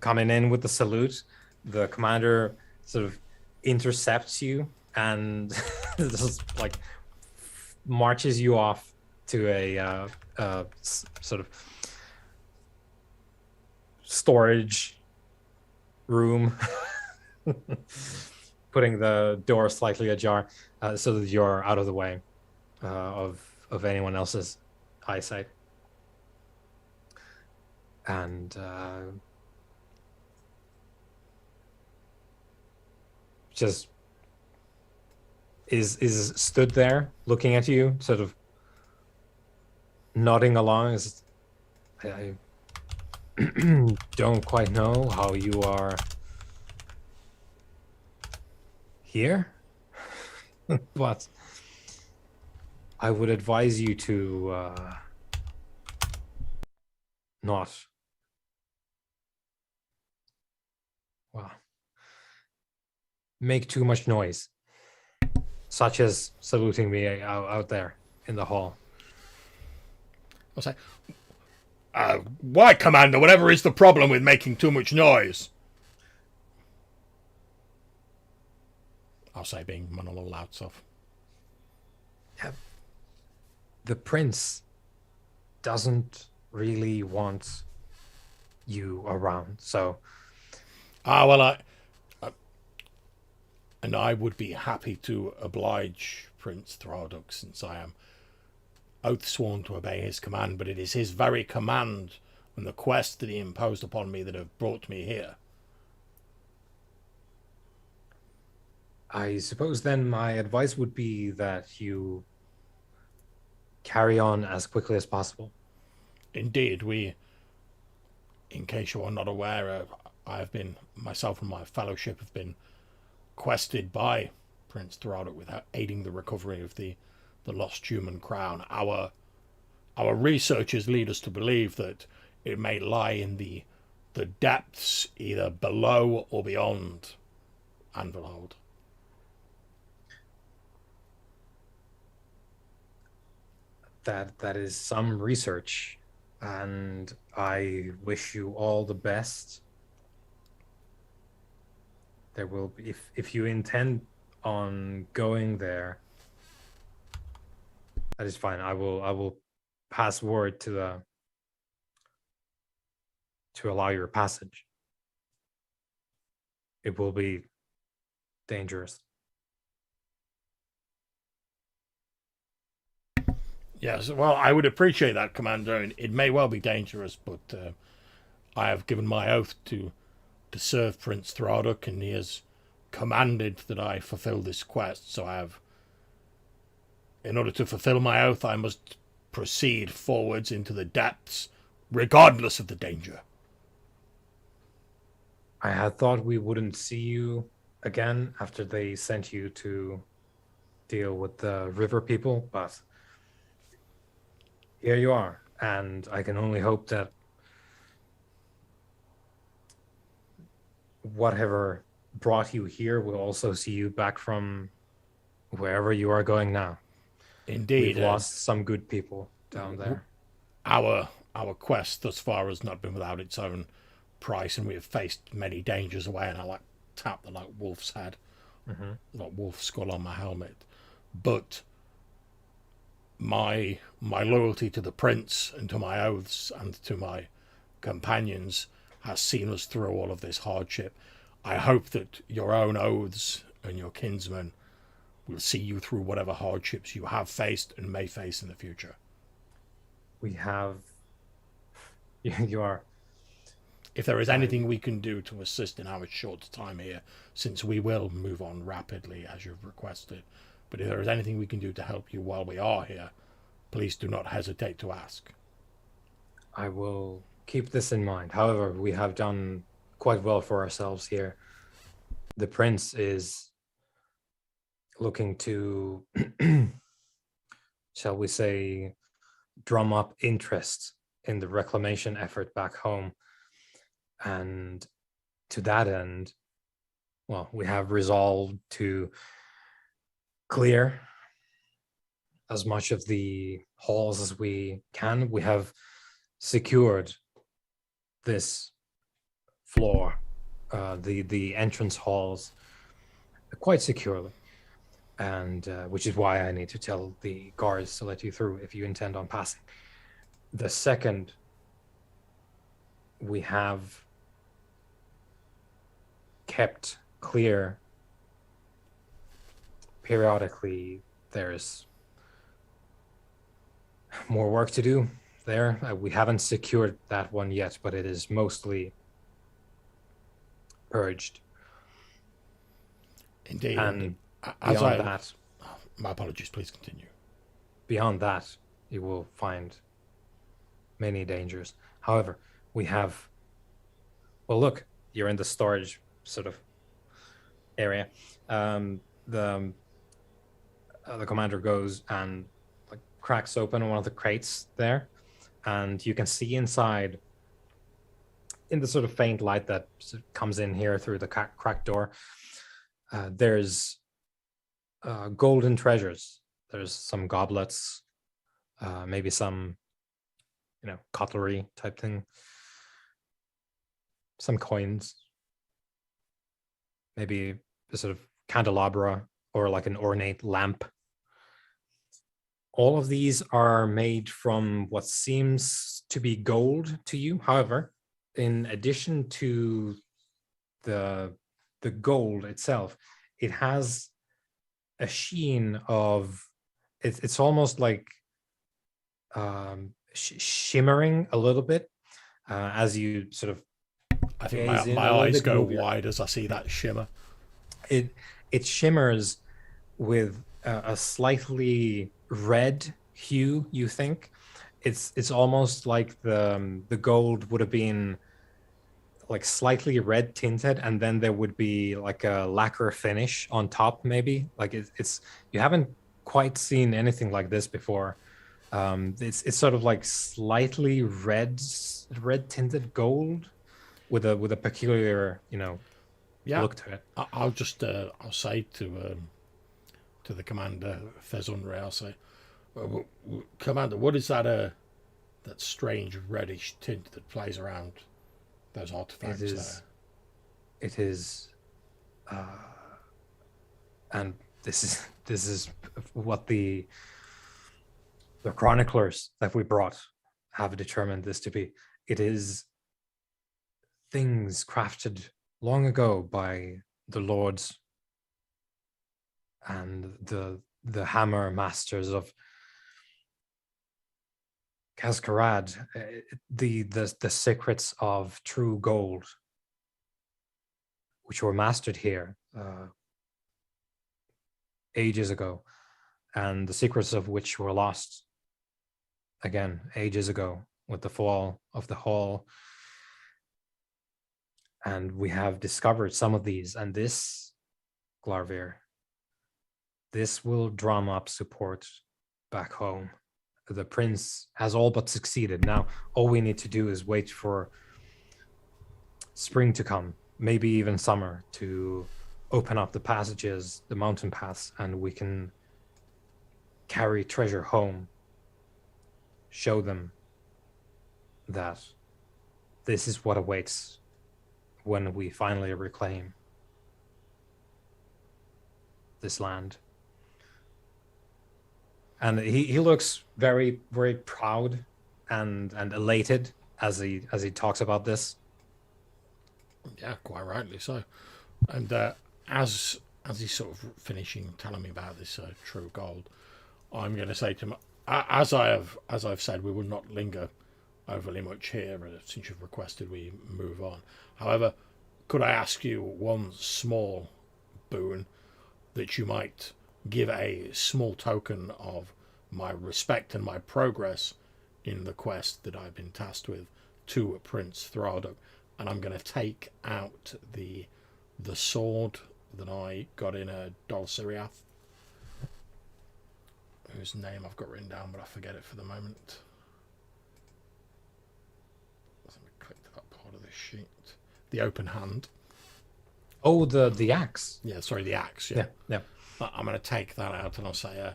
coming in with the salute. The commander sort of intercepts you and just like marches you off to a sort of storage room, putting the door slightly ajar so that you're out of the way of anyone else's eyesight. And just is stood there looking at you, sort of nodding along. I don't quite know how you are here, but I would advise you to not. well, make too much noise, such as saluting me out there in the hall. I'll say, why, Commander? Whatever is the problem with making too much noise? I'll say, being one of the loud stuff. Yeah. The prince doesn't really want you around, so... Well, and I would be happy to oblige Prince Thraduk, since I am oath sworn to obey his command, but it is his very command and the quest that he imposed upon me that have brought me here. I suppose then my advice would be that you carry on as quickly as possible. Indeed, in case you are not aware, I have been, myself and my fellowship have been quested by Prince Thraduk with aiding the recovery of the lost human crown. Our researchers lead us to believe that it may lie in the depths, either below or beyond Anvilhold. That is some research, and I wish you all the best. There will be, if you intend on going there, that is fine. I will pass word to allow your passage. It will be dangerous. Yes, well, I would appreciate that, Commander. It may well be dangerous, but I have given my oath to serve Prince Thraduk, and he has commanded that I fulfill this quest. So in order to fulfill my oath, I must proceed forwards into the depths, regardless of the danger. I had thought we wouldn't see you again after they sent you to deal with the river people, but here you are, and I can only hope that whatever brought you here will also see you back from wherever you are going now. Indeed. We've lost some good people down there. Our quest thus far has not been without its own price, and we have faced many dangers away, and I tap the wolf's head, like wolf skull on my helmet. But my loyalty to the prince and to my oaths and to my companions has seen us through all of this hardship. I hope that your own oaths and your kinsmen will see you through whatever hardships you have faced and may face in the future. We have... You are... If there is anything we can do to assist in our short time here, since we will move on rapidly as you've requested, but if there is anything we can do to help you while we are here, please do not hesitate to ask. I will keep this in mind. However, we have done quite well for ourselves here. The prince is looking to, shall we say, drum up interest in the reclamation effort back home. And to that end, well, we have resolved to clear as much of the halls as we can. We have secured this floor, the entrance halls, quite securely, and which is why I need to tell the guards to let you through if you intend on passing. The second, we have kept clear periodically. There's more work to do there. We haven't secured that one yet, but it is mostly purged. Indeed. And beyond that, my apologies, please continue. Beyond that, you will find many dangers. However, we have, well, look, you're in the storage sort of area. The commander goes and cracks open one of the crates there, and you can see inside in the sort of faint light that comes in here through the cracked door, there's golden treasures. There's some goblets, maybe some, cutlery type thing, some coins, maybe a sort of candelabra or like an ornate lamp. All of these are made from what seems to be gold to you. However, in addition to the gold itself, it has a sheen of it's almost like shimmering a little bit as you sort of. I think my eyes go wide as I see that shimmer. It shimmers with a slightly red hue. You think it's almost like the gold would have been like slightly red tinted, and then there would be like a lacquer finish on top, maybe. Like it's you haven't quite seen anything like this before. It's sort of like slightly red tinted gold with a peculiar look to it. I'll just I'll say to the commander Fezunre, I'll say, Commander, what is that that strange reddish tint that plays around those artifacts there? It is and this is what the chroniclers that we brought have determined this to be. It is things crafted long ago by the lords and the hammer masters of Kaskarad, the secrets of true gold, which were mastered here ages ago, and the secrets of which were lost again ages ago with the fall of the hall. And we have discovered some of these, and this, Glarvir, this will drum up support back home. The prince has all but succeeded. Now, all we need to do is wait for spring to come, maybe even summer, to open up the passages, the mountain paths, and we can carry treasure home, show them that this is what awaits when we finally reclaim this land. And he looks very, very proud and elated as he talks about this. Yeah, quite rightly so. And as he's sort of finishing telling me about this true gold, I'm going to say to him, as I've said, we will not linger overly much here since you've requested we move on. However, could I ask you one small boon, that you might give a small token of my respect and my progress in the quest that I've been tasked with to Prince Thraduk? And I'm going to take out the sword that I got in a Dol Siriath, whose name I've got written down, but I forget it for the moment. Let me click to that part of this sheet. The open hand. Oh, the axe. Yeah, sorry, the axe. Yeah. I'm going to take that out and I'll say,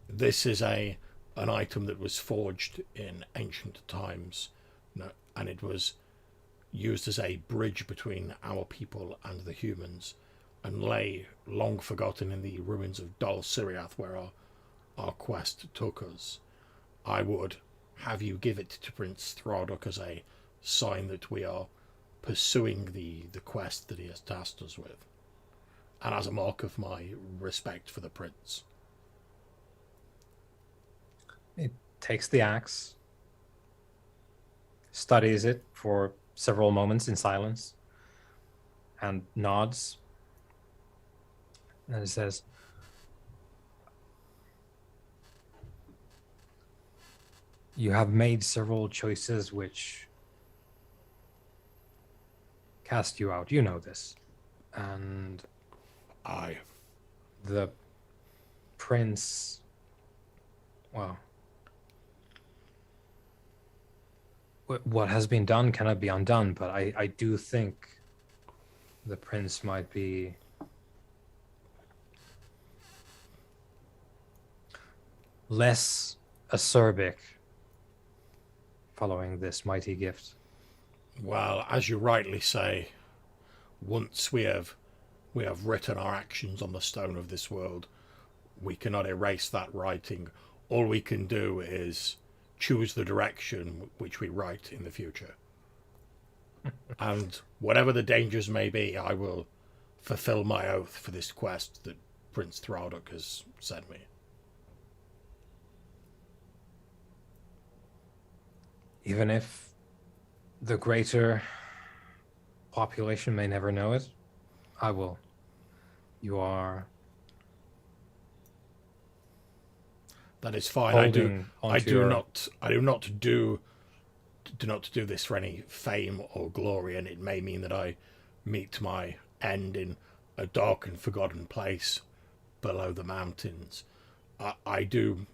this is an item that was forged in ancient times, and it was used as a bridge between our people and the humans, and lay long forgotten in the ruins of Dol Siriath, where our quest took us. I would have you give it to Prince Thraduk as a sign that we are pursuing the quest that he has tasked us with, and as a mark of my respect for the prince. It takes the axe, studies it for several moments in silence, and nods. And it says, "You have made several choices which cast you out. You know this. And the prince, well, what has been done cannot be undone, but I do think the prince might be less acerbic following this mighty gift. Well, as you rightly say, once we have written our actions on the stone of this world, we cannot erase that writing. All we can do is choose the direction which we write in the future. And whatever the dangers may be, I will fulfill my oath for this quest that Prince Thralduk has sent me. Even if the greater population may never know it, I will. You are... That is fine. I do not do this for any fame or glory, and it may mean that I meet my end in a dark and forgotten place below the mountains. I do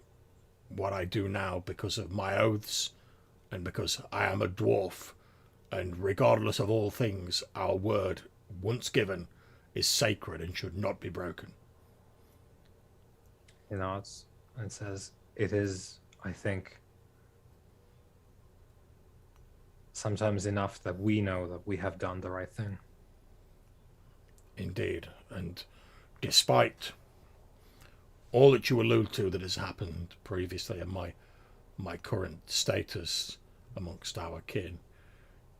what I do now because of my oaths and because I am a dwarf, and regardless of all things, our word, once given, is sacred and should not be broken. You know, it says, it is, I think, sometimes enough that we know that we have done the right thing. Indeed, and despite all that you allude to that has happened previously and my current status amongst our kin,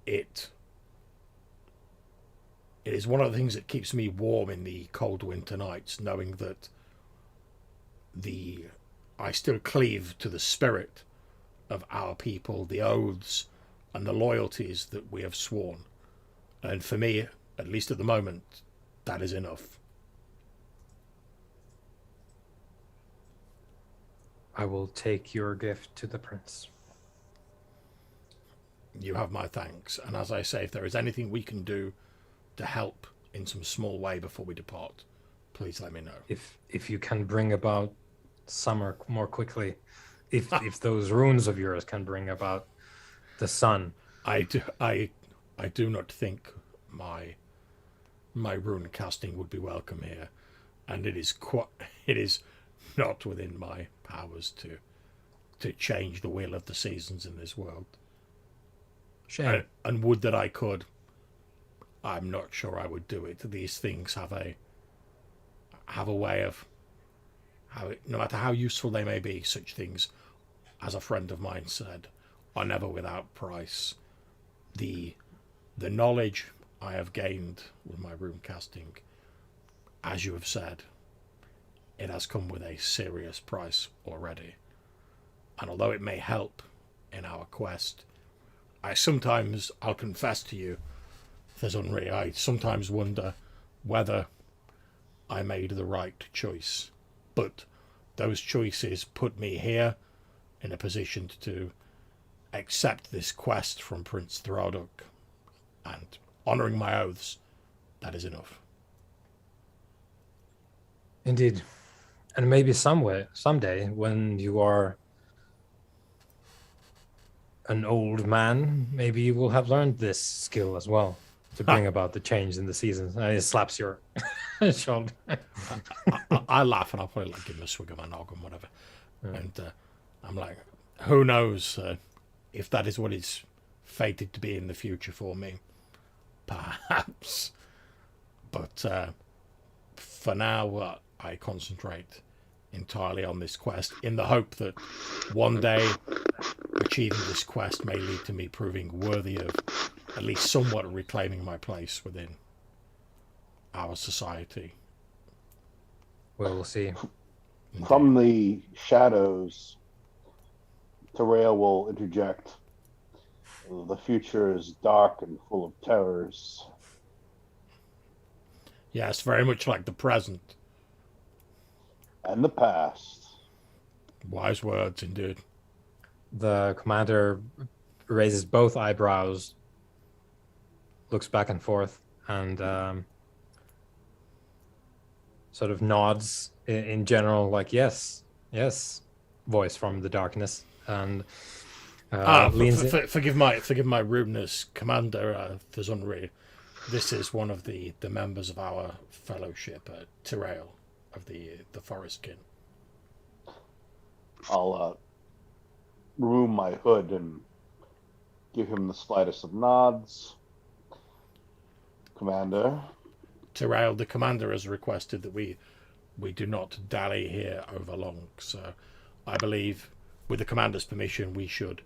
it is one of the things that keeps me warm in the cold winter nights, knowing that I still cleave to the spirit of our people, the oaths and the loyalties that we have sworn. And for me, at least at the moment, that is enough. I will take your gift to the prince. You have my thanks, and as I say, if there is anything we can do to help in some small way before we depart, please let me know. If you can bring about summer more quickly, if those runes of yours can bring about the sun. I do not think my rune casting would be welcome here, and it is not within my powers to change the wheel of the seasons in this world. Shame. And would that I could, I'm not sure I would do it. These things have a way of no matter how useful they may be, such things, as a friend of mine said, are never without price. The knowledge I have gained with my rune casting, as you have said, it has come with a serious price already. And although it may help in our quest, I'll confess to you, Thesonri, I sometimes wonder whether I made the right choice. But those choices put me here in a position to accept this quest from Prince Thralduk, and honouring my oaths, that is enough. Indeed. And maybe someday, when you are an old man, maybe you will have learned this skill as well to bring about the change in the seasons. And it slaps your shoulder. I laugh, and I'll probably give him a swig of my nog and whatever. Yeah. And I'm like, who knows if that is what is fated to be in the future for me. Perhaps. But for now, I concentrate entirely on this quest in the hope that one day achieving this quest may lead to me proving worthy of at least somewhat reclaiming my place within our society. Well, we'll see. From the shadows, Terrail will interject. The future is dark and full of terrors. Yes, very much like the present. And the past. Wise words, indeed. The commander raises both eyebrows, looks back and forth, and sort of nods in general, like, yes, voice from the darkness. And leans in. Forgive my rudeness, Commander Thazunri. This is one of the members of our fellowship, Tirail, of the Forest Kin. I'll remove my hood and give him the slightest of nods. Commander. Tirail, the commander, has requested that we do not dally here over long. So I believe, with the commander's permission, we should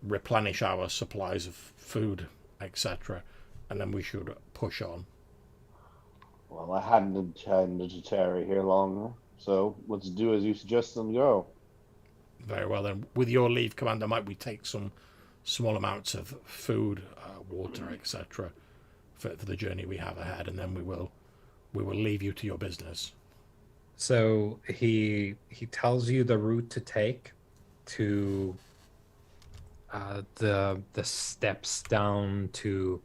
replenish our supplies of food, etc., and then we should push on. Well, I hadn't intended to tarry here longer, so let's do as you suggest and go. Very well, then. With your leave, Commander, might we take some small amounts of food, water, etc., for the journey we have ahead, and then we will leave you to your business. So he tells you the route to take to the steps down to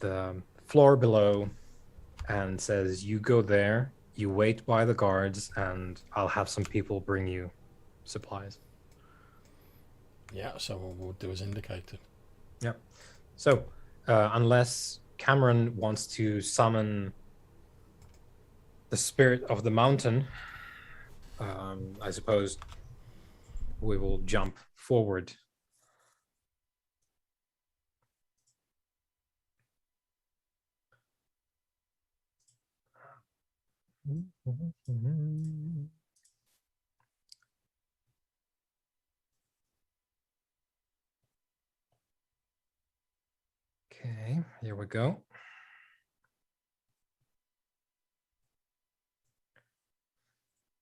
the floor below, and says, you go there, you wait by the guards, and I'll have some people bring you supplies. Yeah, so we'll do as indicated. Yep. So unless Cameron wants to summon the spirit of the mountain, I suppose we will jump forward. Okay, here we go.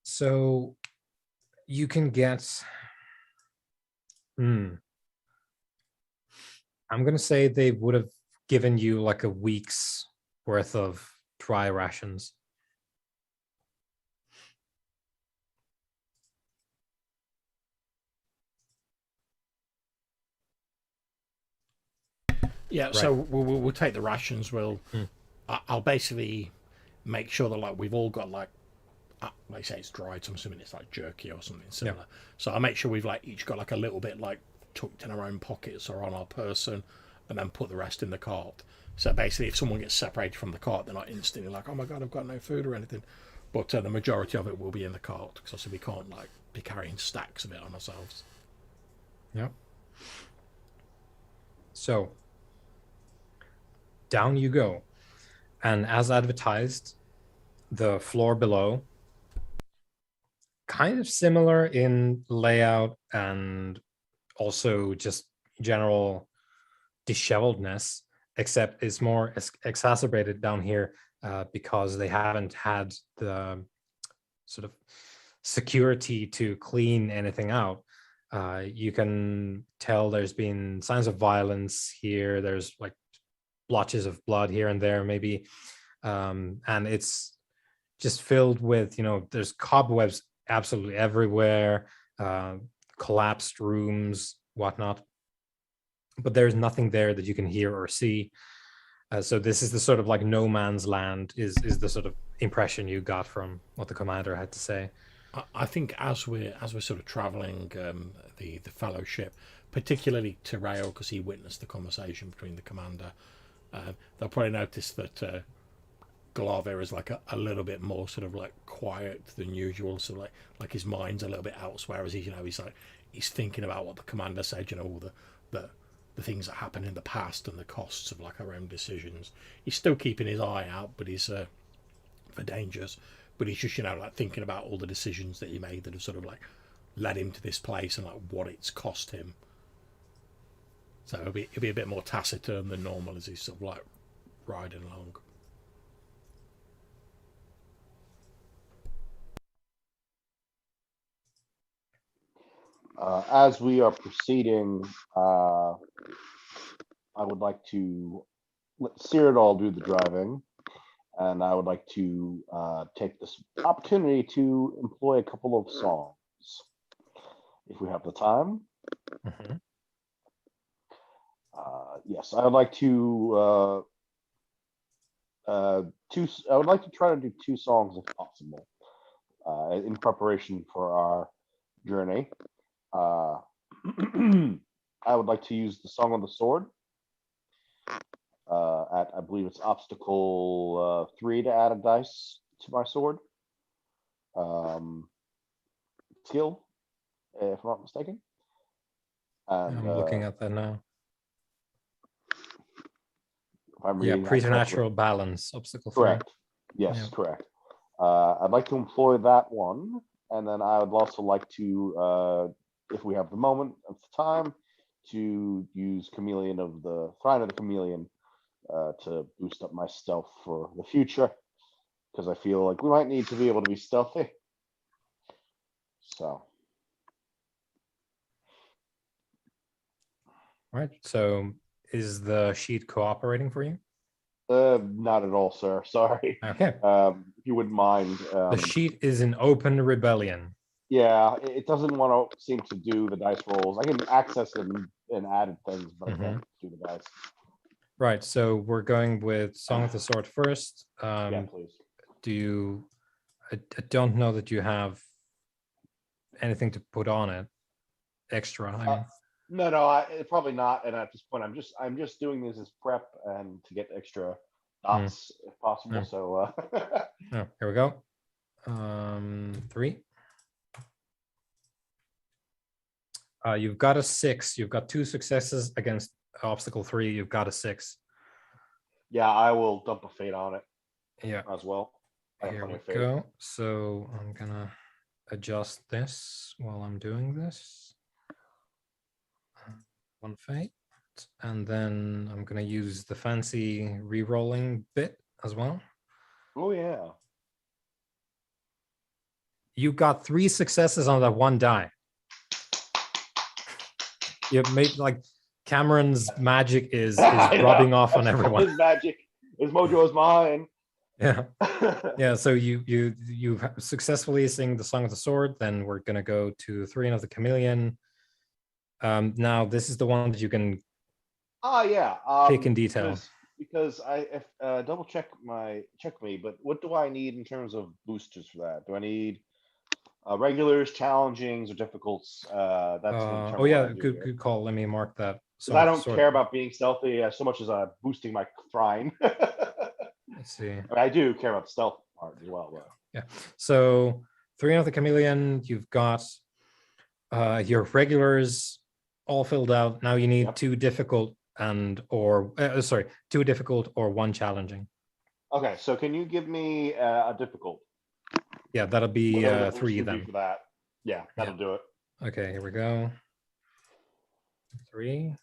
So you can get, I'm going to say they would have given you like a week's worth of dry rations. Yeah, so we'll take the rations. I'll basically make sure that like we've all got like I say it's dried, so I'm assuming it's like jerky or something similar. Yeah. So I'll make sure we've like each got like a little bit like tucked in our own pockets or on our person, and then put the rest in the cart. So basically, if someone gets separated from the cart, they're not instantly like, oh my god, I've got no food or anything. But the majority of it will be in the cart, because also we can't like be carrying stacks of it on ourselves. Yeah. So down you go, and as advertised, the floor below, kind of similar in layout and also just general disheveledness, except it's more exacerbated down here because they haven't had the sort of security to clean anything out. You can tell there's been signs of violence here. There's like blotches of blood here and there, maybe. And it's just filled with, there's cobwebs absolutely everywhere, collapsed rooms, whatnot. But there's nothing there that you can hear or see. So this is the sort of like no man's land is the sort of impression you got from what the commander had to say. I think as we're sort of traveling the fellowship, particularly Tirail, because he witnessed the conversation between the commander, they'll probably notice that Glaver is like a little bit more sort of like quiet than usual. So like his mind's a little bit elsewhere, as he's thinking about what the commander said, all the things that happened in the past and the costs of like our own decisions. He's still keeping his eye out, but he's for dangers. But he's just like thinking about all the decisions that he made that have sort of like led him to this place and like what it's cost him. So it'll be a bit more taciturn than normal as he's sort of like riding along. As we are proceeding, I would like to let Cyrodiil do the driving, and I would like to take this opportunity to employ a couple of songs, if we have the time. Mm-hmm. Yes, I would like to. I would like to try to do 2 songs if possible, in preparation for our journey. I would like to use the Song of the Sword. At I believe it's obstacle 3 to add a dice to my sword. Skill, if I'm not mistaken. And, I'm looking at that now. if I'm Yeah, reading that correctly. preternatural balance, obstacle 3. Correct. Yes, Yeah. correct. I'd like to employ that one, and then I would also like to, if we have the moment of the time, to use Chameleon of the Thrine of the Chameleon to boost up my stealth for the future, because I feel like we might need to be able to be stealthy. So, All right. So is the sheet cooperating for you? not at all, sir. Sorry. Okay. If you wouldn't mind. The sheet is in open rebellion. Yeah, it doesn't want to seem to do the dice rolls. I can access it and add things, but I can't do the dice. Right. So we're going with Song of the Sword first. Yeah, please. Do you? I don't know that you have anything to put on it extra. I mean, No, probably not. And at this point, I'm just doing this as prep and to get extra dots if possible. So, oh, here we go. 3. You've got a 6. You've got 2 successes against obstacle 3. You've got a 6. yeah, I will dump a fate on it. Yeah. As well. Here we go. So I'm gonna adjust this while I'm doing this. 1 fate, and then I'm gonna use the fancy re-rolling bit as well. Oh yeah. You got 3 successes on that 1 die. You've made like Cameron's magic is rubbing off on everyone. His magic, his mojo is mine. Yeah. Yeah. So you successfully sing the Song of the Sword. Then we're gonna go to Throne of the Chameleon. Now this is the one that you can pick in detail. Because I double check me, but what do I need in terms of boosters for that? Do I need regulars, challengings, or difficults? Oh yeah, good call. Let me mark that. Because I don't care about being stealthy so much as boosting my Thrine. Let's see. I mean, I do care about the stealth part as well. But. Yeah. So Throne of the Chameleon, you've got your regulars all filled out. Now you need 2 difficult or 2 difficult or 1 challenging. Okay, so can you give me a difficult? Yeah, that'll be 3 then. For that. Yeah, that'll do it. Okay, here we go. 3.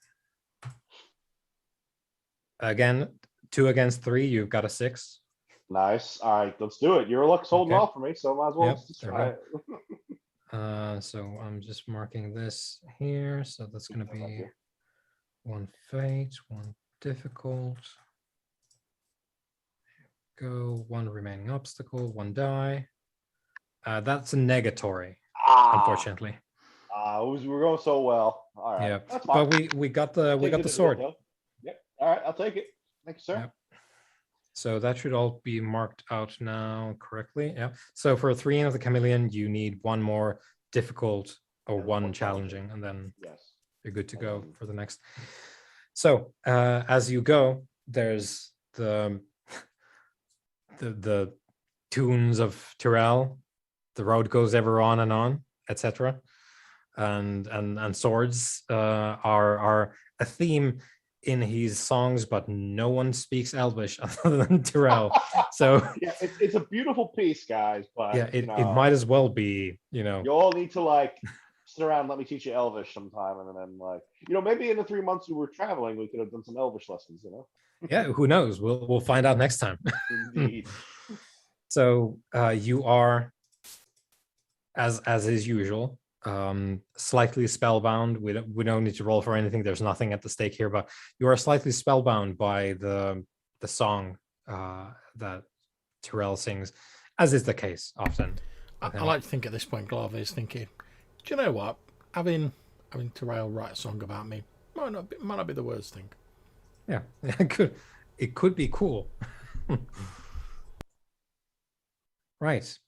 Again, 2 against 3. You've got a 6. Nice. All right, let's do it. Your luck's holding off for me, so I might as well just try it. So I'm just marking this here. So that's going to be 1 fate, 1 difficult. Go 1 remaining obstacle, 1 die. That's a negatory, unfortunately. We're going so well. All right. Yeah, but we got the sword. Yep. All right, I'll take it. Thank you, sir. Yep. So that should all be marked out now correctly. Yeah. So for Throne of the Chameleon, you need 1 more difficult or 1 challenging, and then you're good to go for the next. So as you go, there's the tunes of Tyrell. The road goes ever on, etc. And swords are a theme in his songs, but no one speaks Elvish other than Tyrell. So yeah, it's a beautiful piece, guys. But yeah, it might as well be. You all need to sit around and let me teach you Elvish sometime, and then maybe in the 3 months we were traveling, we could have done some Elvish lessons. Yeah, who knows? We'll find out next time. Indeed. So you are, as is usual, slightly spellbound. We don't need to roll for anything. There's nothing at the stake here, but you are slightly spellbound by the song that Tyrell sings, as is the case often. I like to think at this point, Glava is thinking, do you know what? Having Tyrell write a song about me might not be the worst thing. Yeah, it could be cool. Right.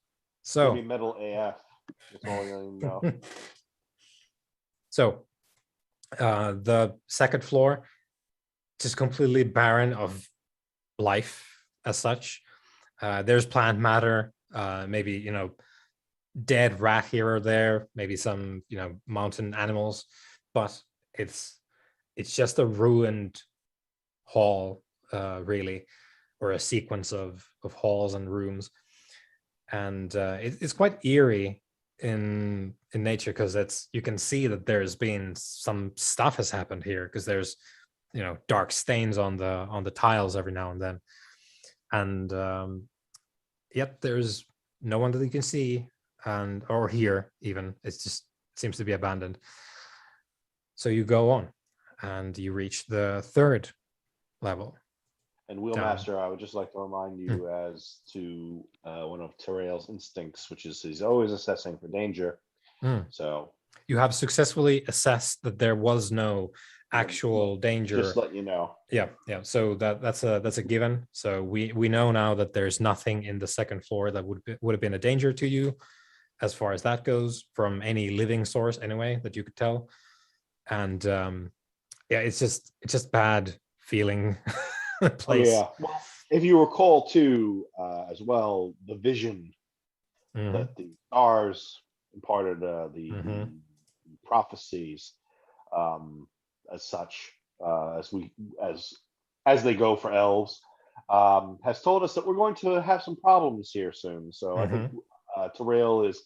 So metal AF. That's all you know. So The second floor, just completely barren of life as such. There's plant matter, maybe dead rat here or there, maybe some mountain animals, but it's just a ruined hall, really, or a sequence of halls and rooms, and it's quite eerie in nature, because you can see that there's been some stuff has happened here, because there's dark stains on the tiles every now and then, and yet there's no one that you can see or hear even. It's just seems to be abandoned. So you go on and you reach the third level. And Wheelmaster, I would just like to remind you as to one of Terrail's instincts, which is he's always assessing for danger. So you have successfully assessed that there was no actual danger. Just let you know. Yeah. So that's a given. So we know now that there's nothing in the second floor that would have been a danger to you, as far as that goes, from any living source anyway that you could tell. And it's just bad feeling place. Oh, yeah. Well, if you recall too, as well, the vision that the stars imparted, the prophecies, as such, as they go for elves, has told us that we're going to have some problems here soon. So I think Terrail is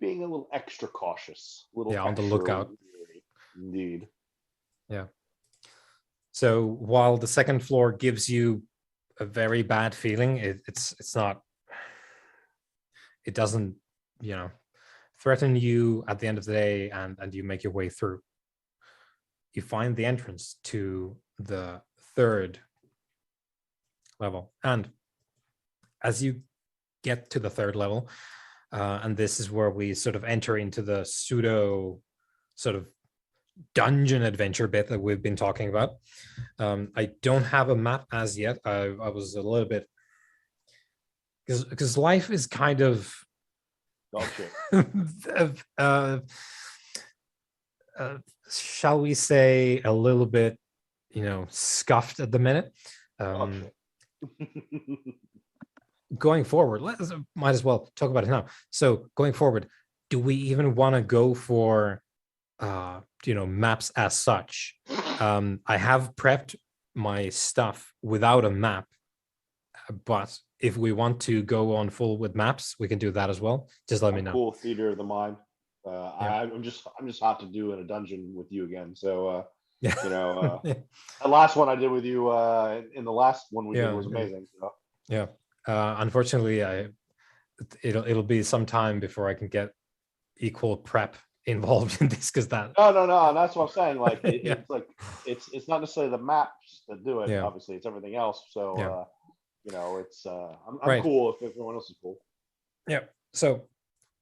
being a little extra cautious, on the lookout. Indeed. Yeah. So while the second floor gives you a very bad feeling, it's not. It doesn't, threaten you at the end of the day, and you make your way through. You find the entrance to the third level, and as you get to the third level, and this is where we sort of enter into the pseudo sort of dungeon adventure bit that we've been talking about. I don't have a map as yet. I was a little bit, because life is kind of shall we say a little bit scuffed at the minute. Going forward, might as well talk about it now. So going forward, do we even want to go for maps as such? I have prepped my stuff without a map, but if we want to go on full with maps, we can do that as well. Just let me know. Cool theater of the mind. I'm just hot to do in a dungeon with you again. So the last one I did with you in the last one we did was amazing. So. Yeah. Unfortunately, it'll be some time before I can get equal prep involved in this, because that. No. That's what I'm saying. Like it's like it's not necessarily the maps that do it. Yeah. Obviously, it's everything else. So it's I'm right. cool if everyone else is cool. Yeah. So,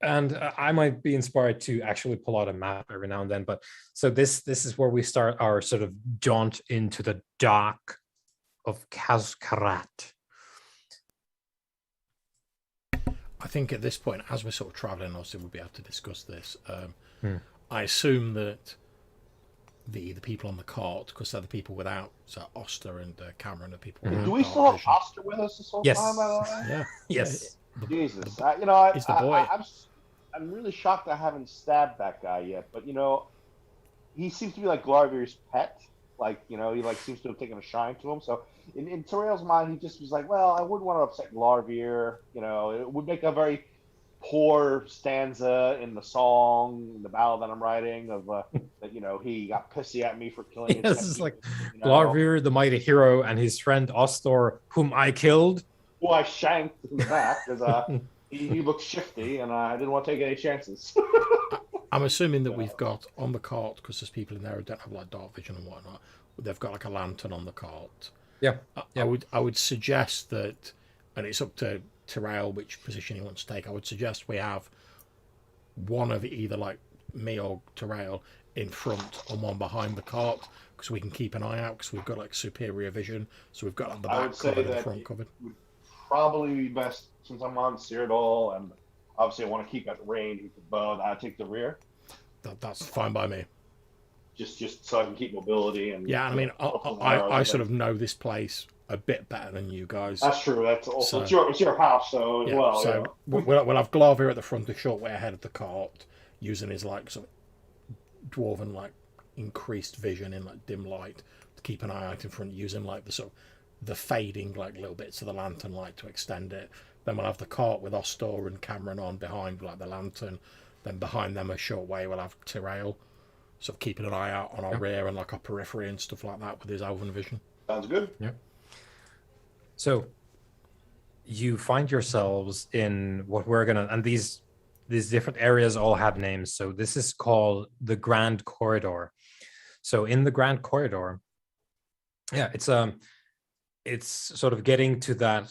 and I might be inspired to actually pull out a map every now and then. But so this is where we start our sort of jaunt into the dark of Kaskarad. I think at this point, as we're sort of traveling, obviously we'll be able to discuss this. I assume that the people on the cart, because they're the people without, so Oster and Cameron are people. Do we still have Oster with us this whole yes. time? Yeah. Yes. Jesus, he's the boy. I'm really shocked I haven't stabbed that guy yet. But he seems to be like Glarvir's pet. Like he seems to have taken a shine to him. So in Terrail's mind, he just was like, well, I wouldn't want to upset Glarvir. It would make a very poor stanza in the song, the ballad that I'm writing of that he got pissy at me for killing. Yes, it's like Glarvir, the mighty hero, and his friend Ostor, whom I killed. Who I shanked in the back because he looked shifty, and I didn't want to take any chances. I'm assuming that we've got on the cart, because there's people in there who don't have like dark vision and whatnot. They've got like a lantern on the cart. Yeah. I would suggest that, and it's up to Terrail which position he wants to take. I would suggest we have one of either like me or Terrail in front and one behind the cart, because we can keep an eye out, because we've got like superior vision. So we've got like, the back covered and the front covered. Would probably be best, since I'm on Cyrodiil, and obviously I want to keep at range with the bow, that I take the rear. That's fine by me. just so I can keep mobility and Yeah, I mean, I sort of know this place a bit better than you guys. That's true. That's also So- it's your house, so as Yeah, well. so we'll have Glavier at the front, a short way ahead of the cart, using his like sort of dwarven like increased vision in like dim light to keep an eye out in front, using like the sort of the fading like little bits of the lantern light to extend it. Then we'll have the cart with Ostor and Cameron on behind like the lantern. Then behind them a short way we'll have Tyrell, sort of keeping an eye out on our rear and like our periphery and stuff like that with his elven vision. Sounds good. Yeah. So you find yourselves in what we're gonna, and these different areas all have names. So this is called the Grand Corridor. So in the Grand Corridor, yeah, it's sort of getting to that.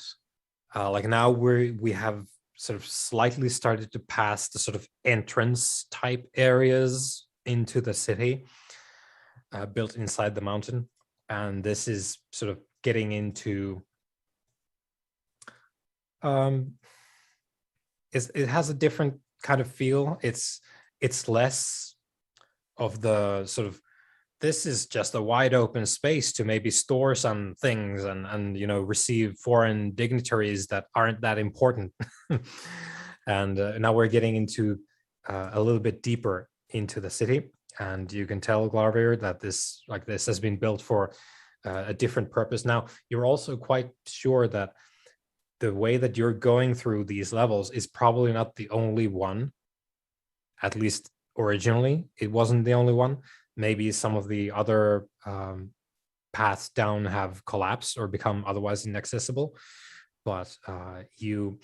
Like now we have sort of slightly started to pass the sort of entrance type areas into the city, built inside the mountain, and this is sort of getting into. It has a different kind of feel. It's less of the sort of, this is just a wide open space to maybe store some things and receive foreign dignitaries that aren't that important. And now we're getting into a little bit deeper into the city, and you can tell, Glavier, that this has been built for a different purpose. Now you're also quite sure that the way that you're going through these levels is probably not the only one. At least originally, it wasn't the only one. Maybe some of the other paths down have collapsed or become otherwise inaccessible. But you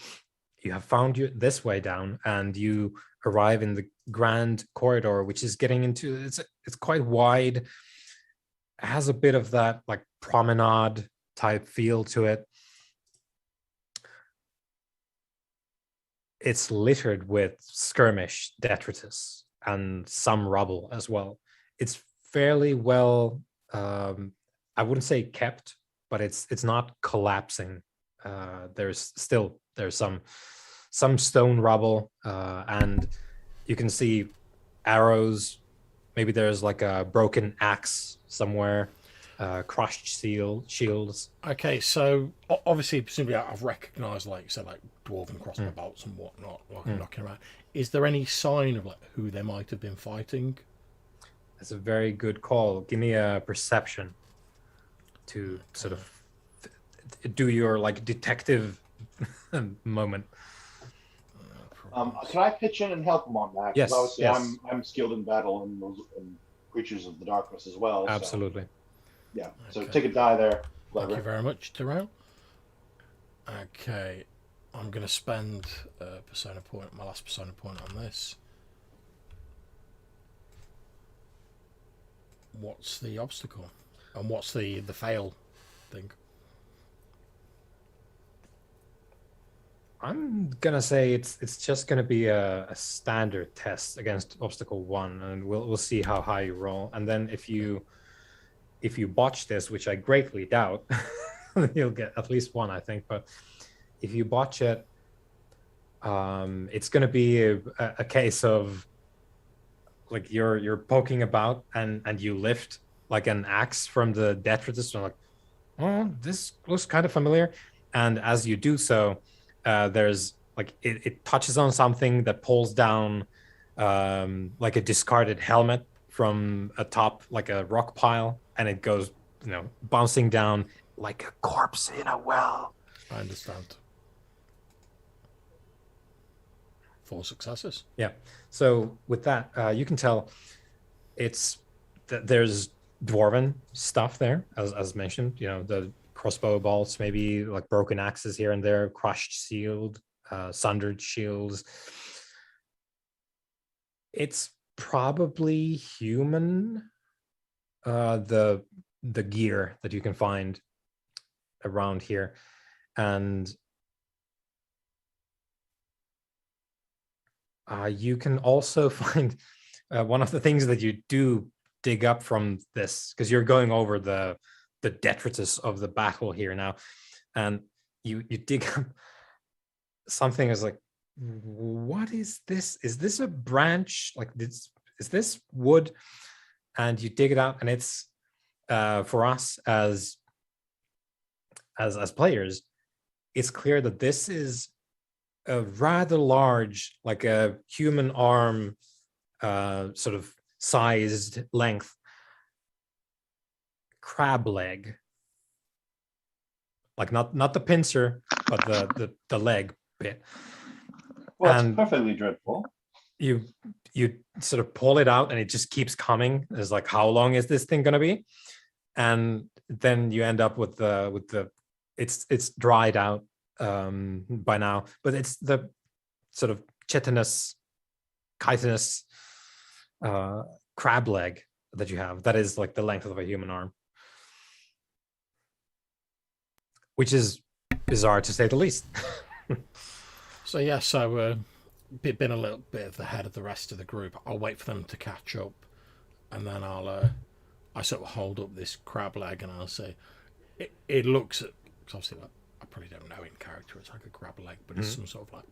have found this way down, and you arrive in the Grand Corridor, which is getting into, it's quite wide. It has a bit of that like promenade type feel to it. It's littered with skirmish detritus and some rubble as well. It's fairly well, I wouldn't say kept, but it's not collapsing. There's some stone rubble, and you can see arrows. Maybe there's like a broken axe somewhere, crushed shields. Okay, so obviously, presumably, I've recognised, like you said, like dwarven crossbow bolts and whatnot, like knocking around. Is there any sign of like who they might have been fighting? That's a very good call. Give me a perception to sort of do your like detective moment. Can I pitch in and help him on that? 'Cause Yes, obviously yes. I'm skilled in battle and creatures of the darkness as well. so, Absolutely. yeah. So Okay. take a die there. Thank you Clever. very much, Tyrell. Okay, I'm going to spend my last persona point on this. What's the obstacle? And what's the fail thing? I'm gonna say it's just gonna be a standard test against obstacle 1, and we'll see how high you roll. And then if you botch this, which I greatly doubt, you'll get at least 1, I think. But if you botch it, it's gonna be a case of like you're poking about and you lift like an axe from the detritus, and like, oh, this looks kind of familiar. And as you do so, there's like it touches on something that pulls down like a discarded helmet from atop like a rock pile, and it goes bouncing down like a corpse in a well. I understand. 4 successes. Yeah. So with that, you can tell there's dwarven stuff there, as mentioned. The crossbow bolts, maybe like broken axes here and there, crushed shield, sundered shields. It's probably human. The gear that you can find around here, and you can also find one of the things that you do dig up from this, because you're going over the detritus of the battle here now, and you dig up something as like, what is this? Is this a branch? Like this, is this wood? and you dig it out, and it's for us as players, it's clear that this is a rather large, like a human arm sort of sized length crab leg. Like not the pincer, but the leg bit. Well, And it's perfectly dreadful. You sort of pull it out, and it just keeps coming. It's like, how long is this thing gonna be? And then you end up with the it's dried out by now, but it's the sort of chitinous crab leg that you have that is like the length of a human arm, which is bizarre to say the least. So yeah, so been a little bit ahead of the rest of the group. I'll wait for them to catch up, and then I sort of hold up this crab leg, and I'll say, it looks, because obviously like, I probably don't know in character it's like a crab leg, but it's some sort of like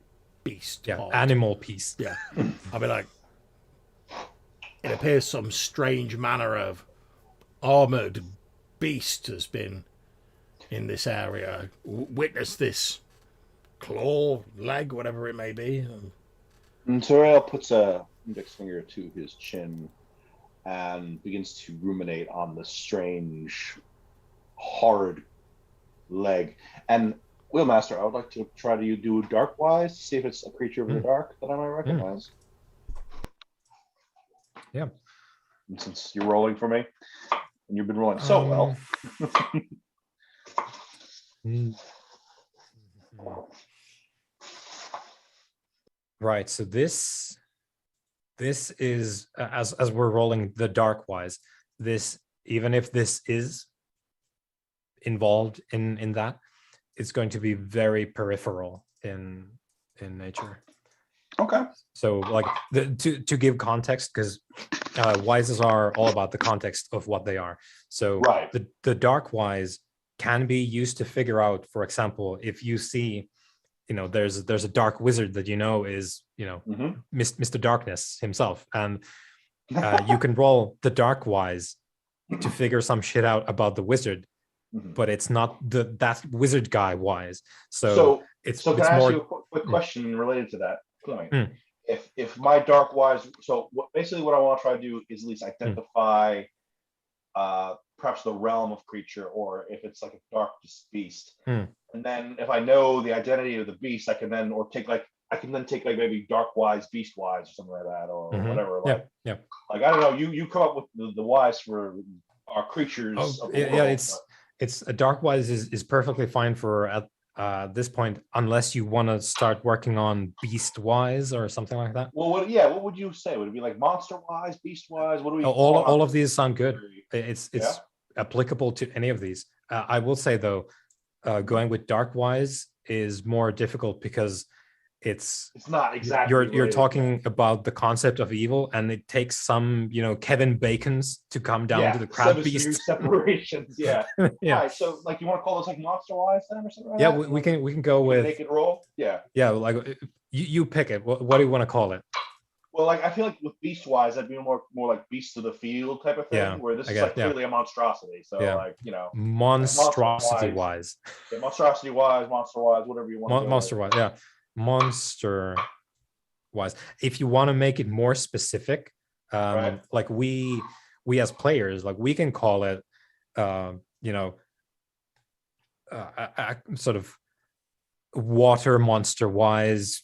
beast. Yeah, part. animal piece. Yeah, I'll be like, it appears some strange manner of armored beast has been in this area. Witness this claw, leg, whatever it may be. And Sorel puts a index finger to his chin and begins to ruminate on the strange, horrid leg. And Wheelmaster, I would like to try to do Darkwise to see if it's a creature of the dark that I might recognize. Yeah. And since you're rolling for me, and you've been rolling so well. Right. So this is as we're rolling the Darkwise. This, even if this is involved in that, it's going to be very peripheral in nature. Okay. So like to give context, because wises are all about the context of what they are. So right. the Darkwise can be used to figure out, for example, if you see, there's a dark wizard that is Mr. Darkness himself, and you can roll the Darkwise to figure some shit out about the wizard, but it's not that wizard guy wise. So it's can it's I more. Ask you a quick question related to that point? If my Darkwise, so basically what I want to try to do is at least identify perhaps the realm of creature, or if it's like a dark beast. And then if I know the identity of the beast, I can then take maybe Darkwise, Beastwise, or something like that, or whatever. Like, yeah. Like, I don't know, you come up with the wise for our creatures. Oh, it's a Darkwise is perfectly fine for at this point, unless you want to start working on Beastwise or something like that. Well, what would you say? Would it be like Monster-wise, Beast-wise? What do we? All of these sound good. It's applicable to any of these. I will say though, going with Darkwise is more difficult because it's not exactly you're talking about the concept of evil, and it takes some Kevin Bacon's to come down to the crab beast separations. Yeah. Yeah. All right, so like you want to call this like Monster-wise then or something like yeah that? we can go with make it roll. Yeah, like you pick it. What do you want to call it? Well, like I feel like with Beast-wise, that'd be more like Beast of the Field type of thing, where this is like clearly a monstrosity. So like monstrosity-wise. Yeah, monstrosity-wise, monster-wise, whatever you want to monster-wise, yeah. Monster-wise. If you want to make it more specific, like we as players, like we can call it sort of water monster-wise,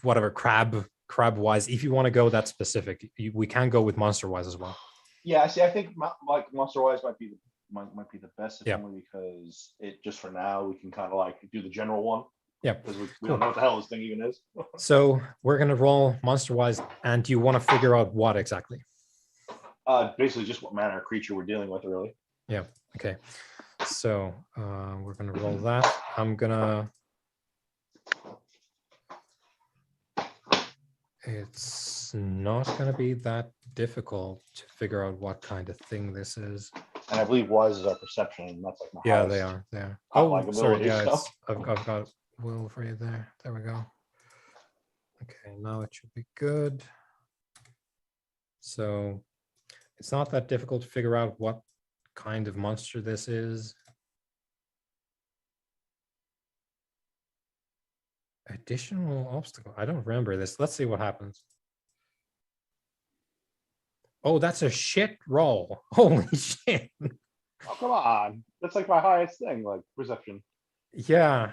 whatever, crab-wise. If you want to go that specific, we can go with monster-wise as well. Yeah, see, I think like monster-wise might be the best, only because it just for now we can kind of like do the general one. Yeah, because we don't know what the hell this thing even is. So we're gonna roll monster-wise, and do you want to figure out what exactly? Basically just what manner of creature we're dealing with, really. Yeah. Okay. So we're gonna roll that. I'm gonna. It's not gonna be that difficult to figure out what kind of thing this is. And I believe wise is our perception. That's like the highest. They are. Oh, sorry. Yeah, I've got will for you there. There we go. Okay, now it should be good. So It's not that difficult to figure out what kind of monster this is. Additional obstacle. I don't remember this. Let's see what happens. Oh, that's a shit roll. Holy shit. Oh, come on. That's like my highest thing, like perception. Yeah.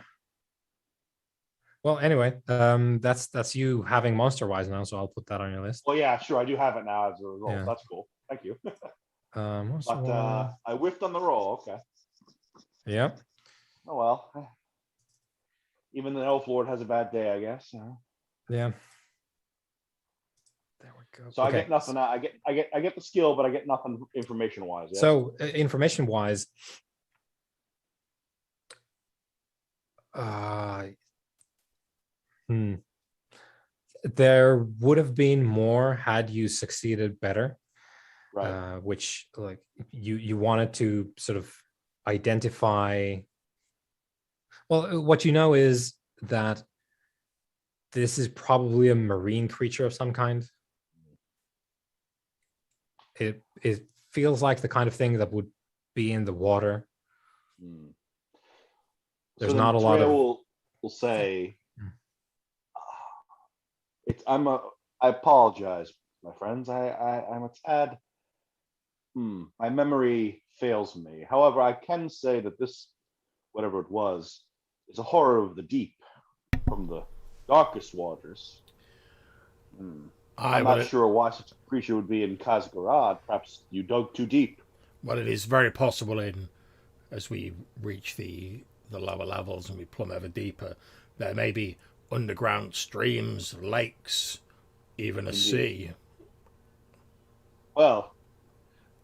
Well, anyway, that's you having monster wise now, so I'll put that on your list. Well, yeah, sure. I do have it now as a result. Yeah. That's cool. Thank you. Monster But I whiffed on the roll. Okay. Yeah. Oh well. Even the Elf Lord has a bad day, I guess. Yeah. There we go. So I get nothing. I get the skill, but I get nothing information wise. Yeah? So information wise, there would have been more had you succeeded better. Right. Which like you wanted to sort of identify. Well, what you know is that this is probably a marine creature of some kind. It feels like the kind of thing that would be in the water. There's so not a lot of. Will say, I apologize, my friends. I'm a tad. My memory fails me. However, I can say that this, whatever it was, is a horror of the deep, from the darkest waters. I'm not sure why such a creature would be in Kaskarad. Perhaps you dug too deep. Well, it is very possible as we reach the lower levels and we plumb ever deeper, there may be underground streams, lakes, even a sea. Well,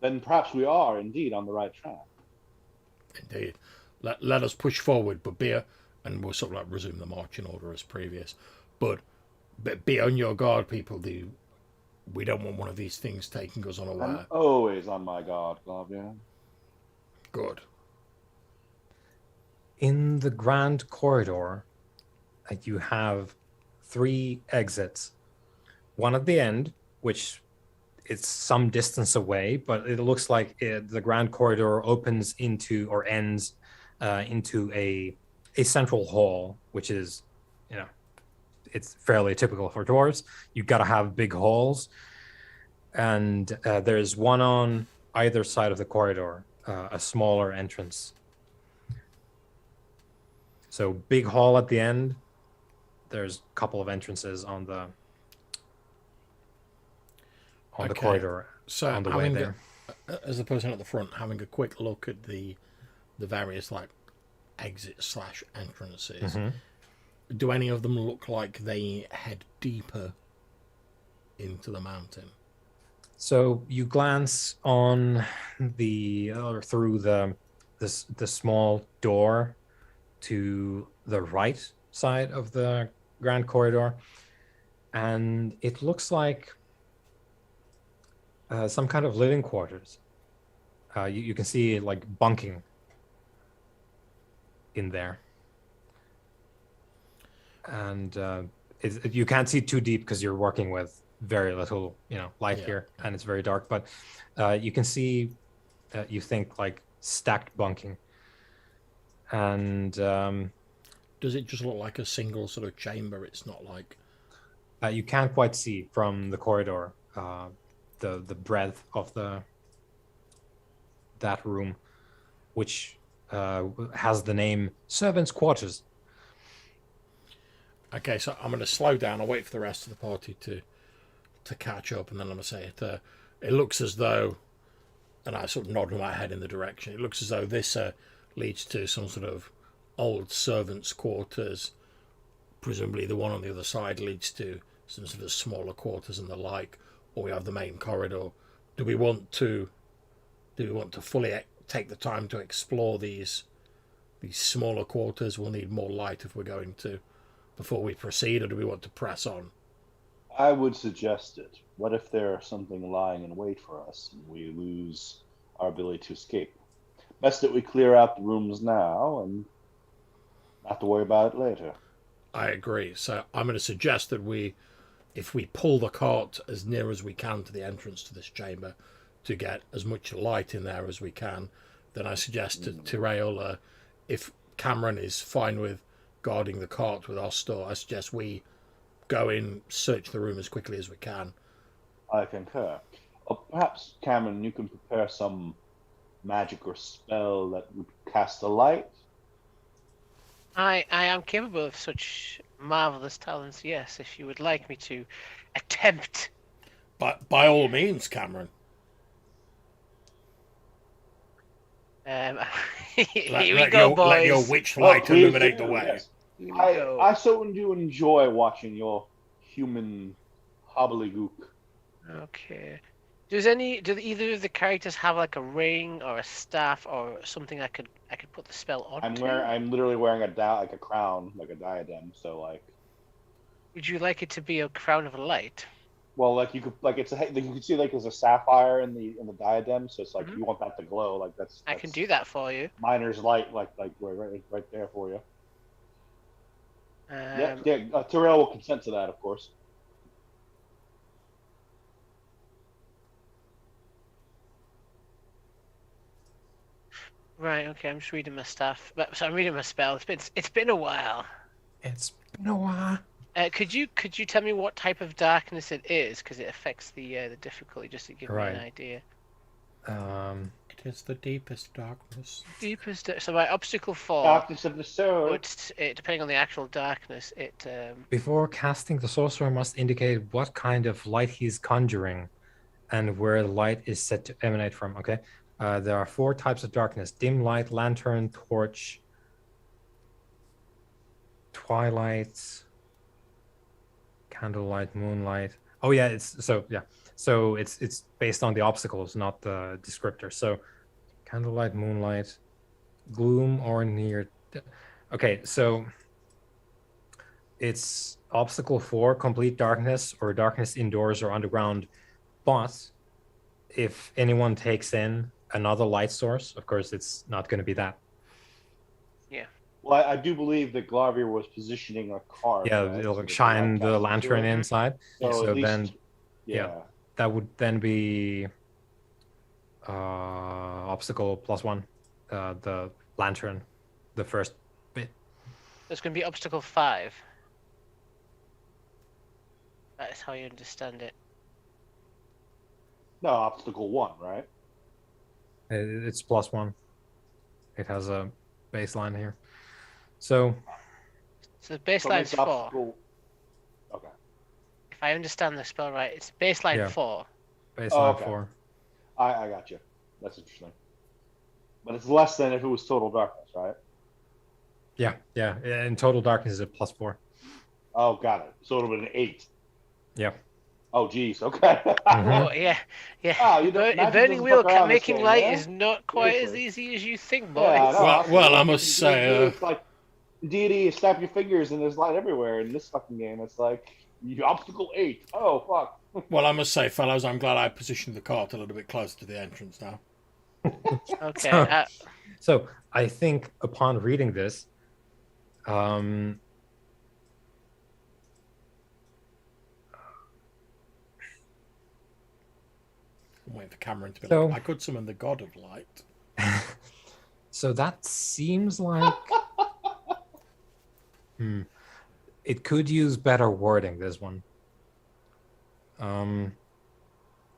then perhaps we are indeed on the right track. Indeed. Let us push forward, but and we'll sort of like resume the march in order as previous. But be on your guard, people. We don't want one of these things taking us unaware. I'm always on my guard, Flavia. Good. In the grand corridor, you have 3 exits. One at the end, which is some distance away, but it looks like the grand corridor opens into or ends into a central hall, which is, it's fairly typical for dwarves. You've got to have big halls, and there's one on either side of the corridor, a smaller entrance. So big hall at the end. There's a couple of entrances on the corridor. So on the way there. As the person at the front, having a quick look at the various like exit / entrances. Mm-hmm. Do any of them look like they head deeper into the mountain? So you glance on through the small door to the right side of the grand corridor, and it looks like some kind of living quarters. You can see like bunking in there. And you can't see too deep because you're working with very little, light here, and it's very dark. But you can see, you think like stacked bunking. And does it just look like a single sort of chamber? It's not like you can't quite see from the corridor the breadth of that room, which has the name Servants' Quarters. Okay, so I'm going to slow down. I'll wait for the rest of the party to catch up, and then I'm going to say it. It looks as though, and I sort of nod my head in the direction, it looks as though this leads to some sort of old servants' quarters. Presumably the one on the other side leads to some sort of smaller quarters and the like, or we have the main corridor. Do we want to fully take the time to explore these smaller quarters? We'll need more light if we're going to, before we proceed, or do we want to press on? I would suggest it. What if there's something lying in wait for us and we lose our ability to escape? Best that we clear out the rooms now and not have to worry about it later. I agree. So I'm going to suggest that if we pull the cart as near as we can to the entrance to this chamber, to get as much light in there as we can, then I suggest to Rayola, if Cameron is fine with guarding the cart with our store, I suggest we go in, search the room as quickly as we can. I concur. Perhaps, Cameron, you can prepare some magic or spell that would cast a light. I am capable of such marvelous talents, yes, if you would like me to attempt. But by all means, Cameron. Here we go, boys. Let your witch light illuminate the way. Yes. Here we go. I certainly do enjoy watching your human hobbledygook. Okay. Do either of the characters have like a ring or a staff or something I could put the spell on? I'm literally wearing a crown, like a diadem. So like. Would you like it to be a crown of light? Well, like you could, like it's you can see like there's a sapphire in the diadem, so it's like you want that to glow, like that's. I can do that for you. Miner's light, like right there for you. Yeah. Terrell will consent to that, of course. Right. Okay. I'm just reading my stuff. So I'm reading my spell. It's been a while. It's been a while. Could you tell me what type of darkness it is, because it affects the difficulty, just to give me an idea. It is the deepest darkness. So my obstacle 4. Darkness of the soul. Depending on the actual darkness, Before casting, the sorcerer must indicate what kind of light he's conjuring, and where the light is set to emanate from. Okay. There are 4 types of darkness: dim light, lantern, torch, twilight, candlelight, moonlight. Oh yeah, it's based on the obstacles, not the descriptor. So candlelight, moonlight, gloom, or near. Okay, so it's obstacle 4, complete darkness, or darkness indoors or underground. But if anyone takes in another light source, of course it's not going to be that. Yeah. Well, I do believe that Glarvier was positioning a car. Yeah, right? it'll shine the lantern inside. So then, that would then be obstacle +1, the lantern, the first bit. It's going to be obstacle 5. That is how you understand it. No, obstacle 1, right? It's +1. It has a baseline here. So the baseline's 4. Okay. If I understand the spell right, it's baseline 4. Baseline 4. I got you. That's interesting. But it's less than if it was total darkness, right? Yeah. And total darkness is a +4. Oh, got it. So it'll be an 8. Yeah. Oh, geez. Okay. Oh, yeah. Oh, Burning wheel making light is not quite as easy as you think, boys. Yeah, no, well, I must say, it's like deity. You snap your fingers and there's light everywhere. In this fucking game, it's like obstacle 8. Oh, fuck. Well, I must say, fellows, I'm glad I positioned the cart a little bit closer to the entrance now. Okay. So I think upon reading this, I'm waiting for Cameron to be like, I could summon the god of light. So that seems like it could use better wording, this one.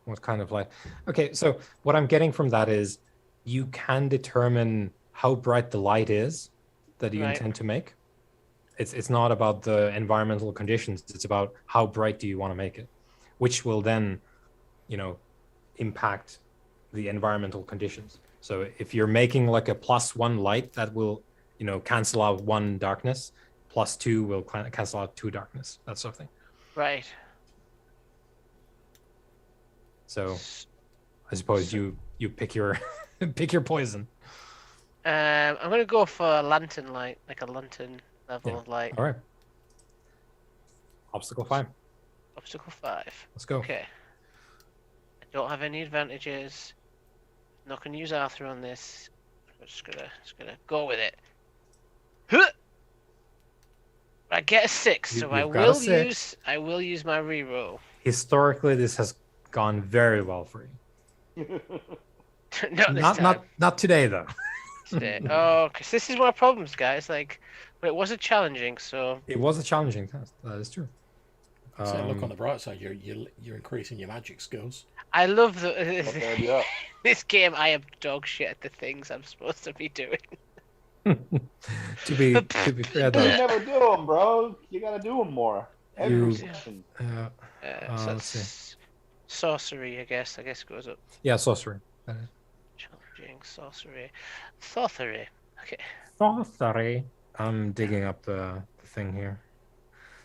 What kind of light? Okay, so what I'm getting from that is you can determine how bright the light is that you intend to make. It's not about the environmental conditions, it's about how bright do you want to make it, which will then, impact the environmental conditions. So if you're making like a +1 light, that will, cancel out 1 darkness, +2 will cancel out 2 darkness, that sort of thing. Right. So I suppose you pick your pick your poison. I'm gonna go for a lantern light, like a lantern level of light. All right. Obstacle 5. Obstacle 5. Let's go. Okay. I don't have any advantages. I'm not gonna use Arthur on this. I'm just gonna go with it. Huh! I get a 6, so I will use my reroll. Historically, this has gone very well for you. Not this time. Not today though. Today. Oh, because this is one of the problems, guys. Like, but it wasn't challenging, so It was a challenging test. That is true. So look on the bright side. You're increasing your magic skills. I love Yeah. this game. I am dog shit at the things I'm supposed to be doing. to be fair You though, never do them, bro. You gotta do them more. Every You- session. So let's see. it's sorcery, I guess. I guess goes up. Yeah, sorcery. Challenging sorcery. Sorcery. Okay. Sorcery. I'm digging up the thing here.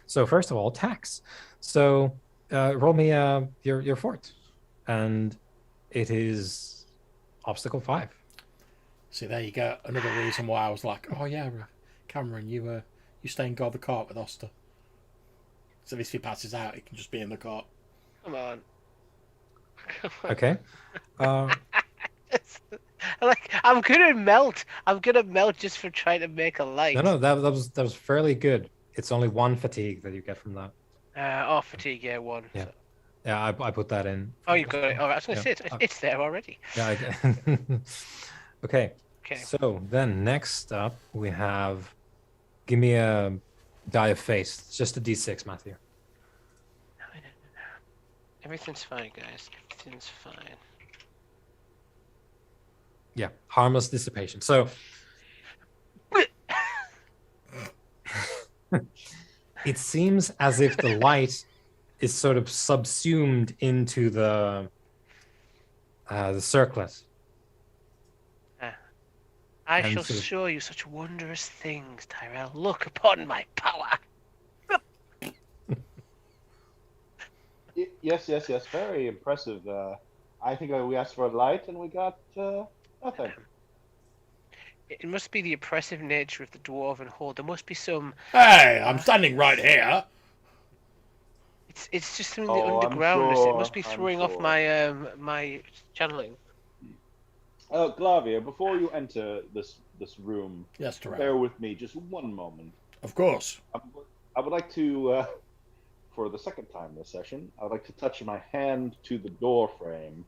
So first of all, attacks. So roll me your fort, and it is obstacle 5. See, there you go. Another reason why I was like, oh yeah, Cameron, you stay and guard the cart with Oster. So if he passes out, he can just be in the cart. Come on. Okay. Like, I'm gonna melt. I'm gonna melt just for trying to make a light. No, that was fairly good. It's only 1 fatigue that you get from that. Fatigue, yeah, 1. Yeah. So. Yeah, I put that in. Oh, you got it. Oh, I was gonna Yeah. say it's there already. Yeah. Okay. Okay. So then next up we have, give me a die of face. It's just a d6, Matthew. Everything's fine, guys. Everything's fine. Yeah, harmless dissipation. So it seems as if the light is sort of subsumed into the circlet. I And shall sort of- show you such wondrous things, Tyrell. Look upon my power. Yes. Very impressive. I think we asked for a light and we got nothing. It must be the oppressive nature of the dwarven horde. There must be some. Hey, I'm standing right here. It's just in the Oh, I'm underground. It sure, must be I'm throwing off sure. my channeling. Glavia, before you enter this room, Yes, Terrell. bear with me just one moment. Of course. I would like to, for the second time this session, I would like to touch my hand to the door frame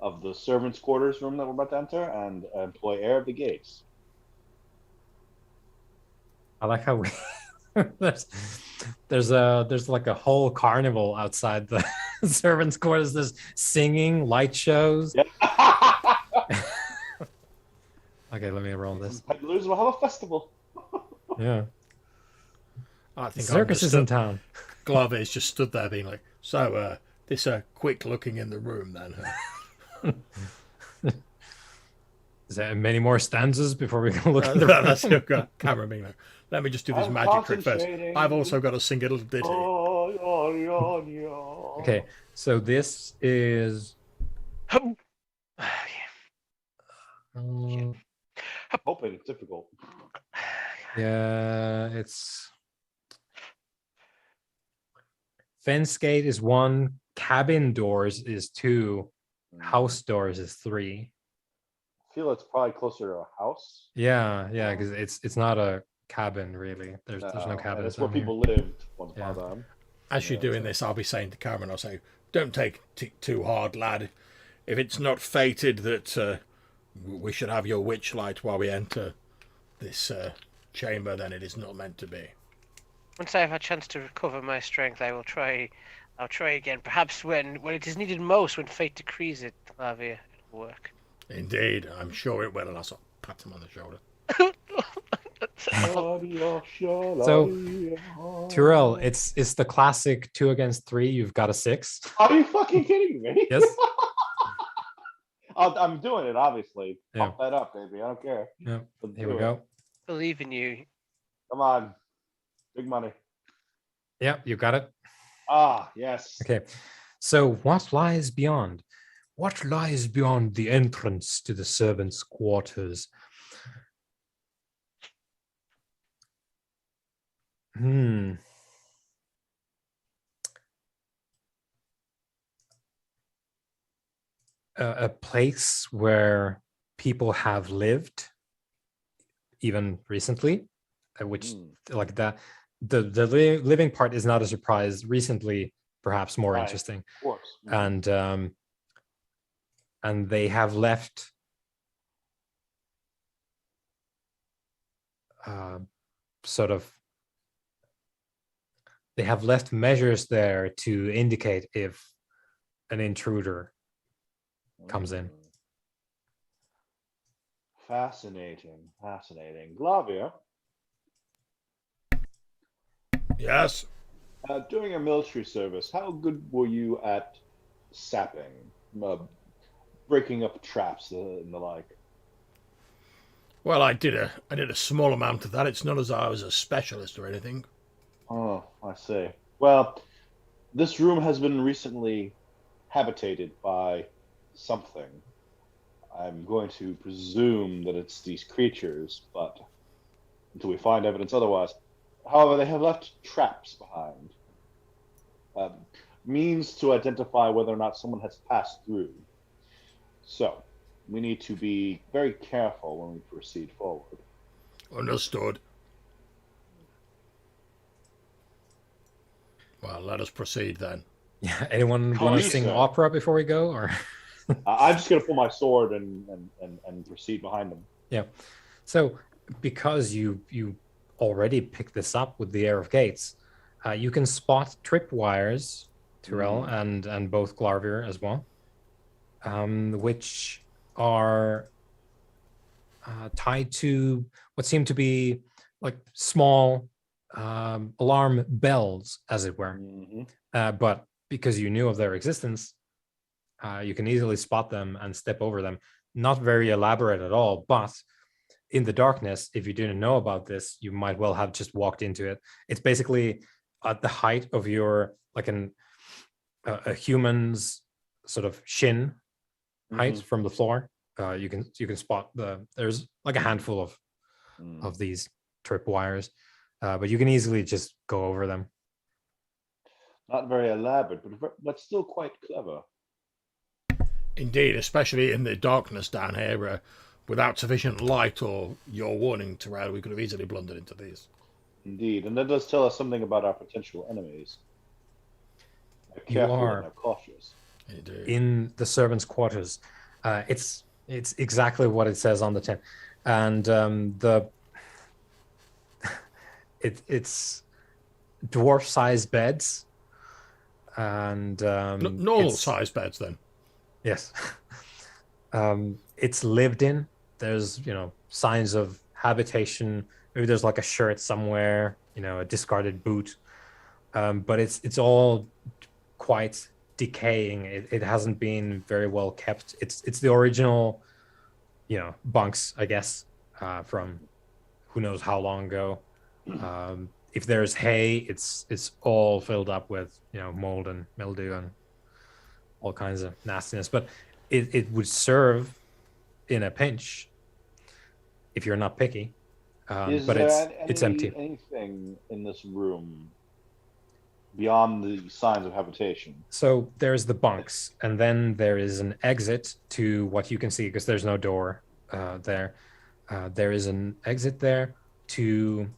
of the servants' quarters room that we're about to enter and employ air of the gates. I like how we there's like a whole carnival outside the servants' quarters. There's singing, light shows. Yeah. Okay, let me roll this. Peddlers will have a festival. Yeah, I think circus is in town. Glave's just stood there being like, so this quick looking in the room then. Is there many more stanzas before we can look at the That's your camera being like, let me just do this I'm magic trick first. concentrating. I've also got to sing a little ditty. Okay, so this is Hoping it's difficult. yeah, it's fence gate is 1, cabin doors is 2, house doors is 3. I feel it's probably closer to a house. Yeah, because it's not a cabin really. There's no cabin. That's where people lived once upon a time. As you're doing this, I'll be saying to Cameron, I'll say, don't take it too hard, lad. If it's not fated that we should have your witch light while we enter this chamber, then it is not meant to be. Once I have a chance to recover my strength, I'll try again. Perhaps when it is needed most, when fate decrees it, Flavia, it'll work. Indeed, I'm sure it will, and I'll sort of pat him on the shoulder. So, Tyrell, it's the classic 2 against 3. You've got a 6. Are you fucking kidding me? Yes. I'm doing it, obviously. Yeah. Pump that up, baby. I don't care. Yeah. Let's Here do we it. go. Believe in you. Come on. Big money. Yeah, you got it. Ah, yes. Okay. So what lies beyond? What lies beyond the entrance to the servants' quarters? A place where people have lived, even recently, which like that. The living part is not a surprise. Recently, perhaps more Right. interesting. Of course. And and they have left they have left measures there to indicate if an intruder comes in. Fascinating. Glavia, Yes. during your military service, how good were you at sapping, breaking up traps and the like? Well, I did a small amount of that. It's not as though I was a specialist or anything. Oh, I see. Well, this room has been recently habitated by something. I'm going to presume that it's these creatures, but until we find evidence otherwise. However, they have left traps behind. Means to identify whether or not someone has passed through. So, we need to be very careful when we proceed forward. Understood. Well, let us proceed then. Yeah. Anyone want to sing opera before we go, or? I'm just going to pull my sword and proceed behind them. Yeah. So, because you already picked this up with the Air of Gates, you can spot tripwires, Tyrell, and both Glarvir as well, which are tied to what seem to be like small alarm bells, as it were. But because you knew of their existence, you can easily spot them and step over them. Not very elaborate at all, but in the darkness, if you didn't know about this, you might well have just walked into it. It's basically at the height of your, like a human's sort of shin height from the floor. You can spot there's like a handful of these tripwires, but you can easily just go over them. Not very elaborate, but still quite clever. Indeed, especially in the darkness down here, without sufficient light or your warning, Tyrell, we could have easily blundered into these. Indeed, and that does tell us something about our potential enemies. They're careful and they're cautious. Indeed. In the servants' quarters, it's exactly what it says on the tent, and it's dwarf-sized beds, and normal-sized beds then. Yes. It's lived in. There's, signs of habitation. Maybe there's like a shirt somewhere, a discarded boot. But it's all quite decaying. It hasn't been very well kept. It's the original, bunks, I guess, from who knows how long ago. If there's hay, it's all filled up with, mold and mildew and all kinds of nastiness, but it would serve in a pinch if you're not picky. But it's empty. Anything in this room beyond the signs of habitation? So there's the bunks, and then there is an exit to what you can see, because there's no door there. There is an exit there to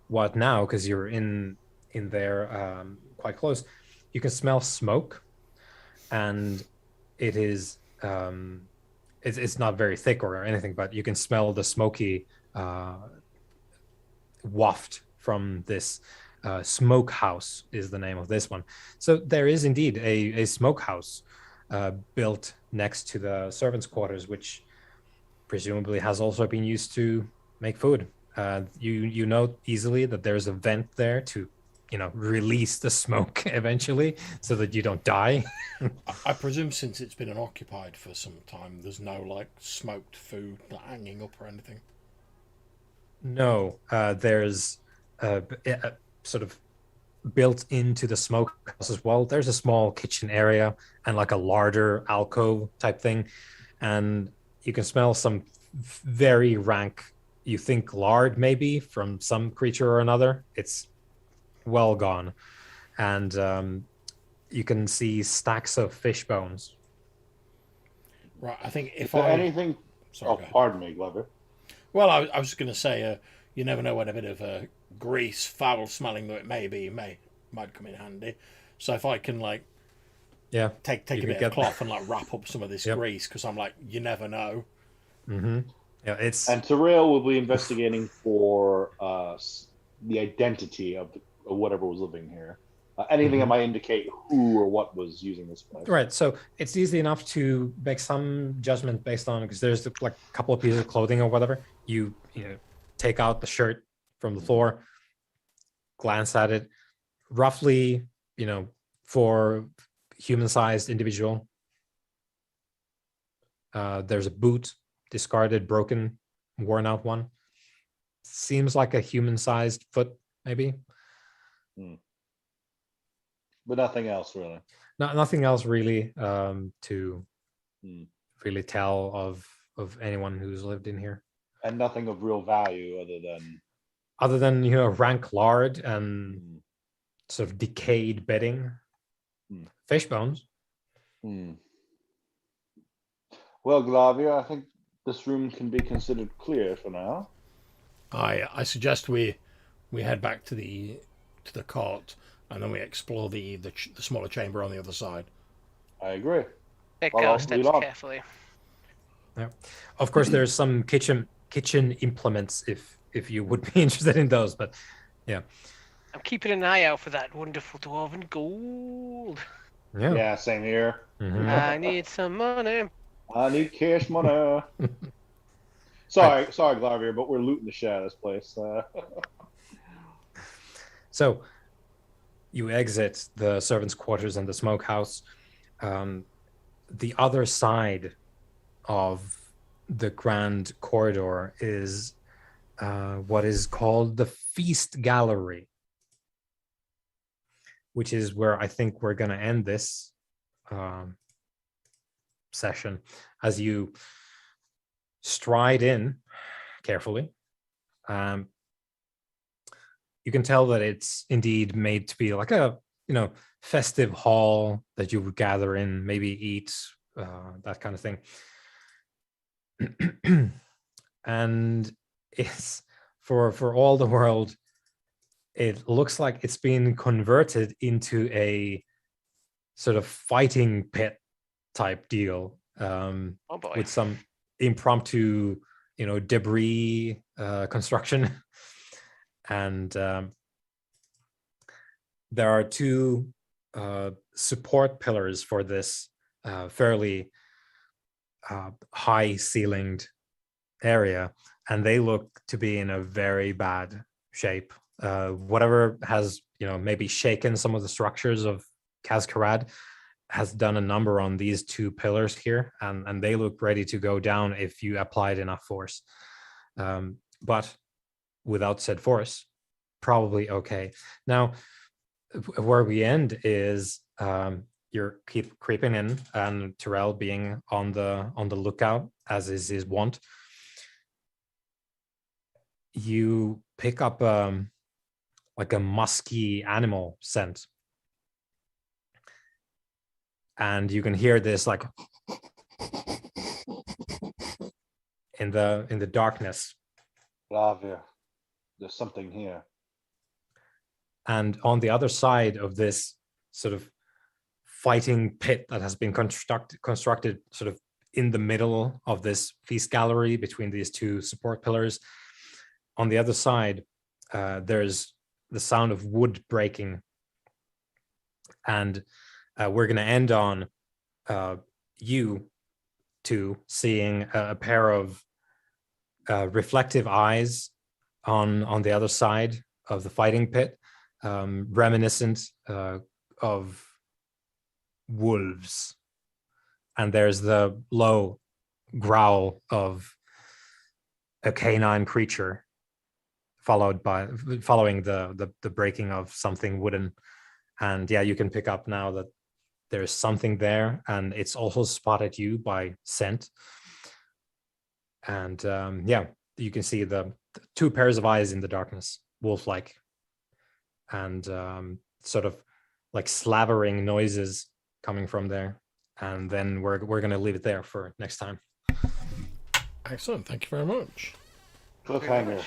what now, because you're in there quite close. You can smell smoke. And it is it's not very thick or anything, but you can smell the smoky waft from this smokehouse is the name of this one. So there is indeed a smokehouse built next to the servants' quarters, which presumably has also been used to make food. You know easily that there's a vent there to release the smoke eventually so that you don't die. I presume since it's been unoccupied for some time, there's no smoked food hanging up or anything. No, there's sort of built into the smokehouse as well. There's a small kitchen area and like a larder alcove type thing, and you can smell some very rank, you think lard maybe from some creature or another. It's well gone, and you can see stacks of fish bones. Right, I think if anything. Sorry, pardon me, Glover. Well, I was just going to say, you never know when a bit of grease, foul smelling though it may be, might come in handy. So if I can Yeah. take You a could bit get of cloth and like wrap up some of this Yep. grease, because I'm like, you never know. Mm-hmm. Yeah, it's And Terrell will be investigating for the identity of whatever was living here. Anything that Mhm. might indicate who or what was using this place. right. So it's easy enough to make some judgment based on, because there's like a couple of pieces of clothing or whatever. You take out the shirt from the floor, glance at it, roughly, for human-sized individual. There's a boot, discarded, broken, worn out one. Seems like a human-sized foot, maybe. But nothing else really. Nothing else really to Hmm. really tell of anyone who's lived in here, And nothing of real value other than rank lard and sort of decayed bedding, fish bones. Well, Glavia, I think this room can be considered clear for now. I suggest we head back to the cart, and then we explore the smaller chamber on the other side. I agree. Take Well, our lead steps on. carefully. Yeah, of course there's some kitchen implements if you would be interested in those, but yeah. I'm keeping an eye out for that wonderful dwarven gold. Yeah, same here. Mhm. I need some money. I need cash money. Sorry, Glavia, but we're looting the shit out of this place. So you exit the servants' quarters and the smokehouse. The other side of the grand corridor is what is called the feast gallery, which is where I think we're going to end this session. As you stride in carefully, you can tell that it's indeed made to be like a festive hall that you would gather in, maybe eat, that kind of thing. And it's for all the world, it looks like it's been converted into a sort of fighting pit type deal, Oh boy. with some impromptu debris construction. And there are two support pillars for this fairly high ceilinged area, and they look to be in a very bad shape. Whatever has maybe shaken some of the structures of Kaskarad has done a number on these two pillars here, and they look ready to go down if you applied enough force. But without said force, probably okay. Now, where we end is you're keep creeping in, and Terrell being on the lookout as is his wont. You pick up like a musky animal scent, and you can hear this like in the darkness. Glavia, there's something here. And on the other side of this sort of fighting pit that has been constructed sort of in the middle of this feast gallery between these two support pillars, on the other side, there's the sound of wood breaking. And we're going to end on you two seeing a pair of reflective eyes on the other side of the fighting pit, reminiscent of wolves. And there's the low growl of a canine creature, following the breaking of something wooden. And yeah, you can pick up now that there's something there, and it's also spotted you by scent. And yeah, you can see the two pairs of eyes in the darkness, wolf-like, and sort of like slavering noises coming from there. And then we're going to leave it there for next time. Excellent. Thank you very much. Cliffhanger.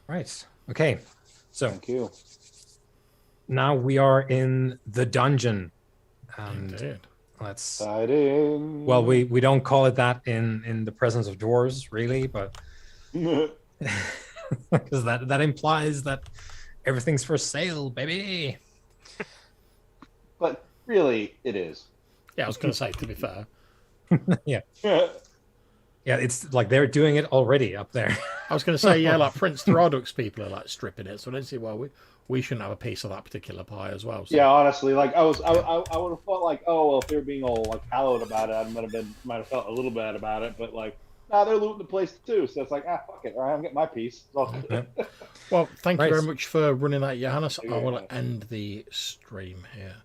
Right. Okay. So Thank you. now we are in the dungeon And Indeed. let's Exciting. well, we don't call it that in the presence of dwarves, really, but because that implies that everything's for sale, baby. But really, it is. Yeah, I was going to say, to be fair. Yeah, it's like they're doing it already up there. I was going to say, yeah, like Prince Throduk's people are like stripping it, so I don't see why we shouldn't have a piece of that particular pie as well. So. Yeah, honestly, like I would have felt like, oh well, if they were being all like hallowed about it, I might have felt a little bad about it, but like, nah, they're looting the place too, so it's like, fuck it, all right, I'm getting my piece. Yeah. Well, thank you Nice. very much for running that, Johannes. I will Yeah. end the stream here.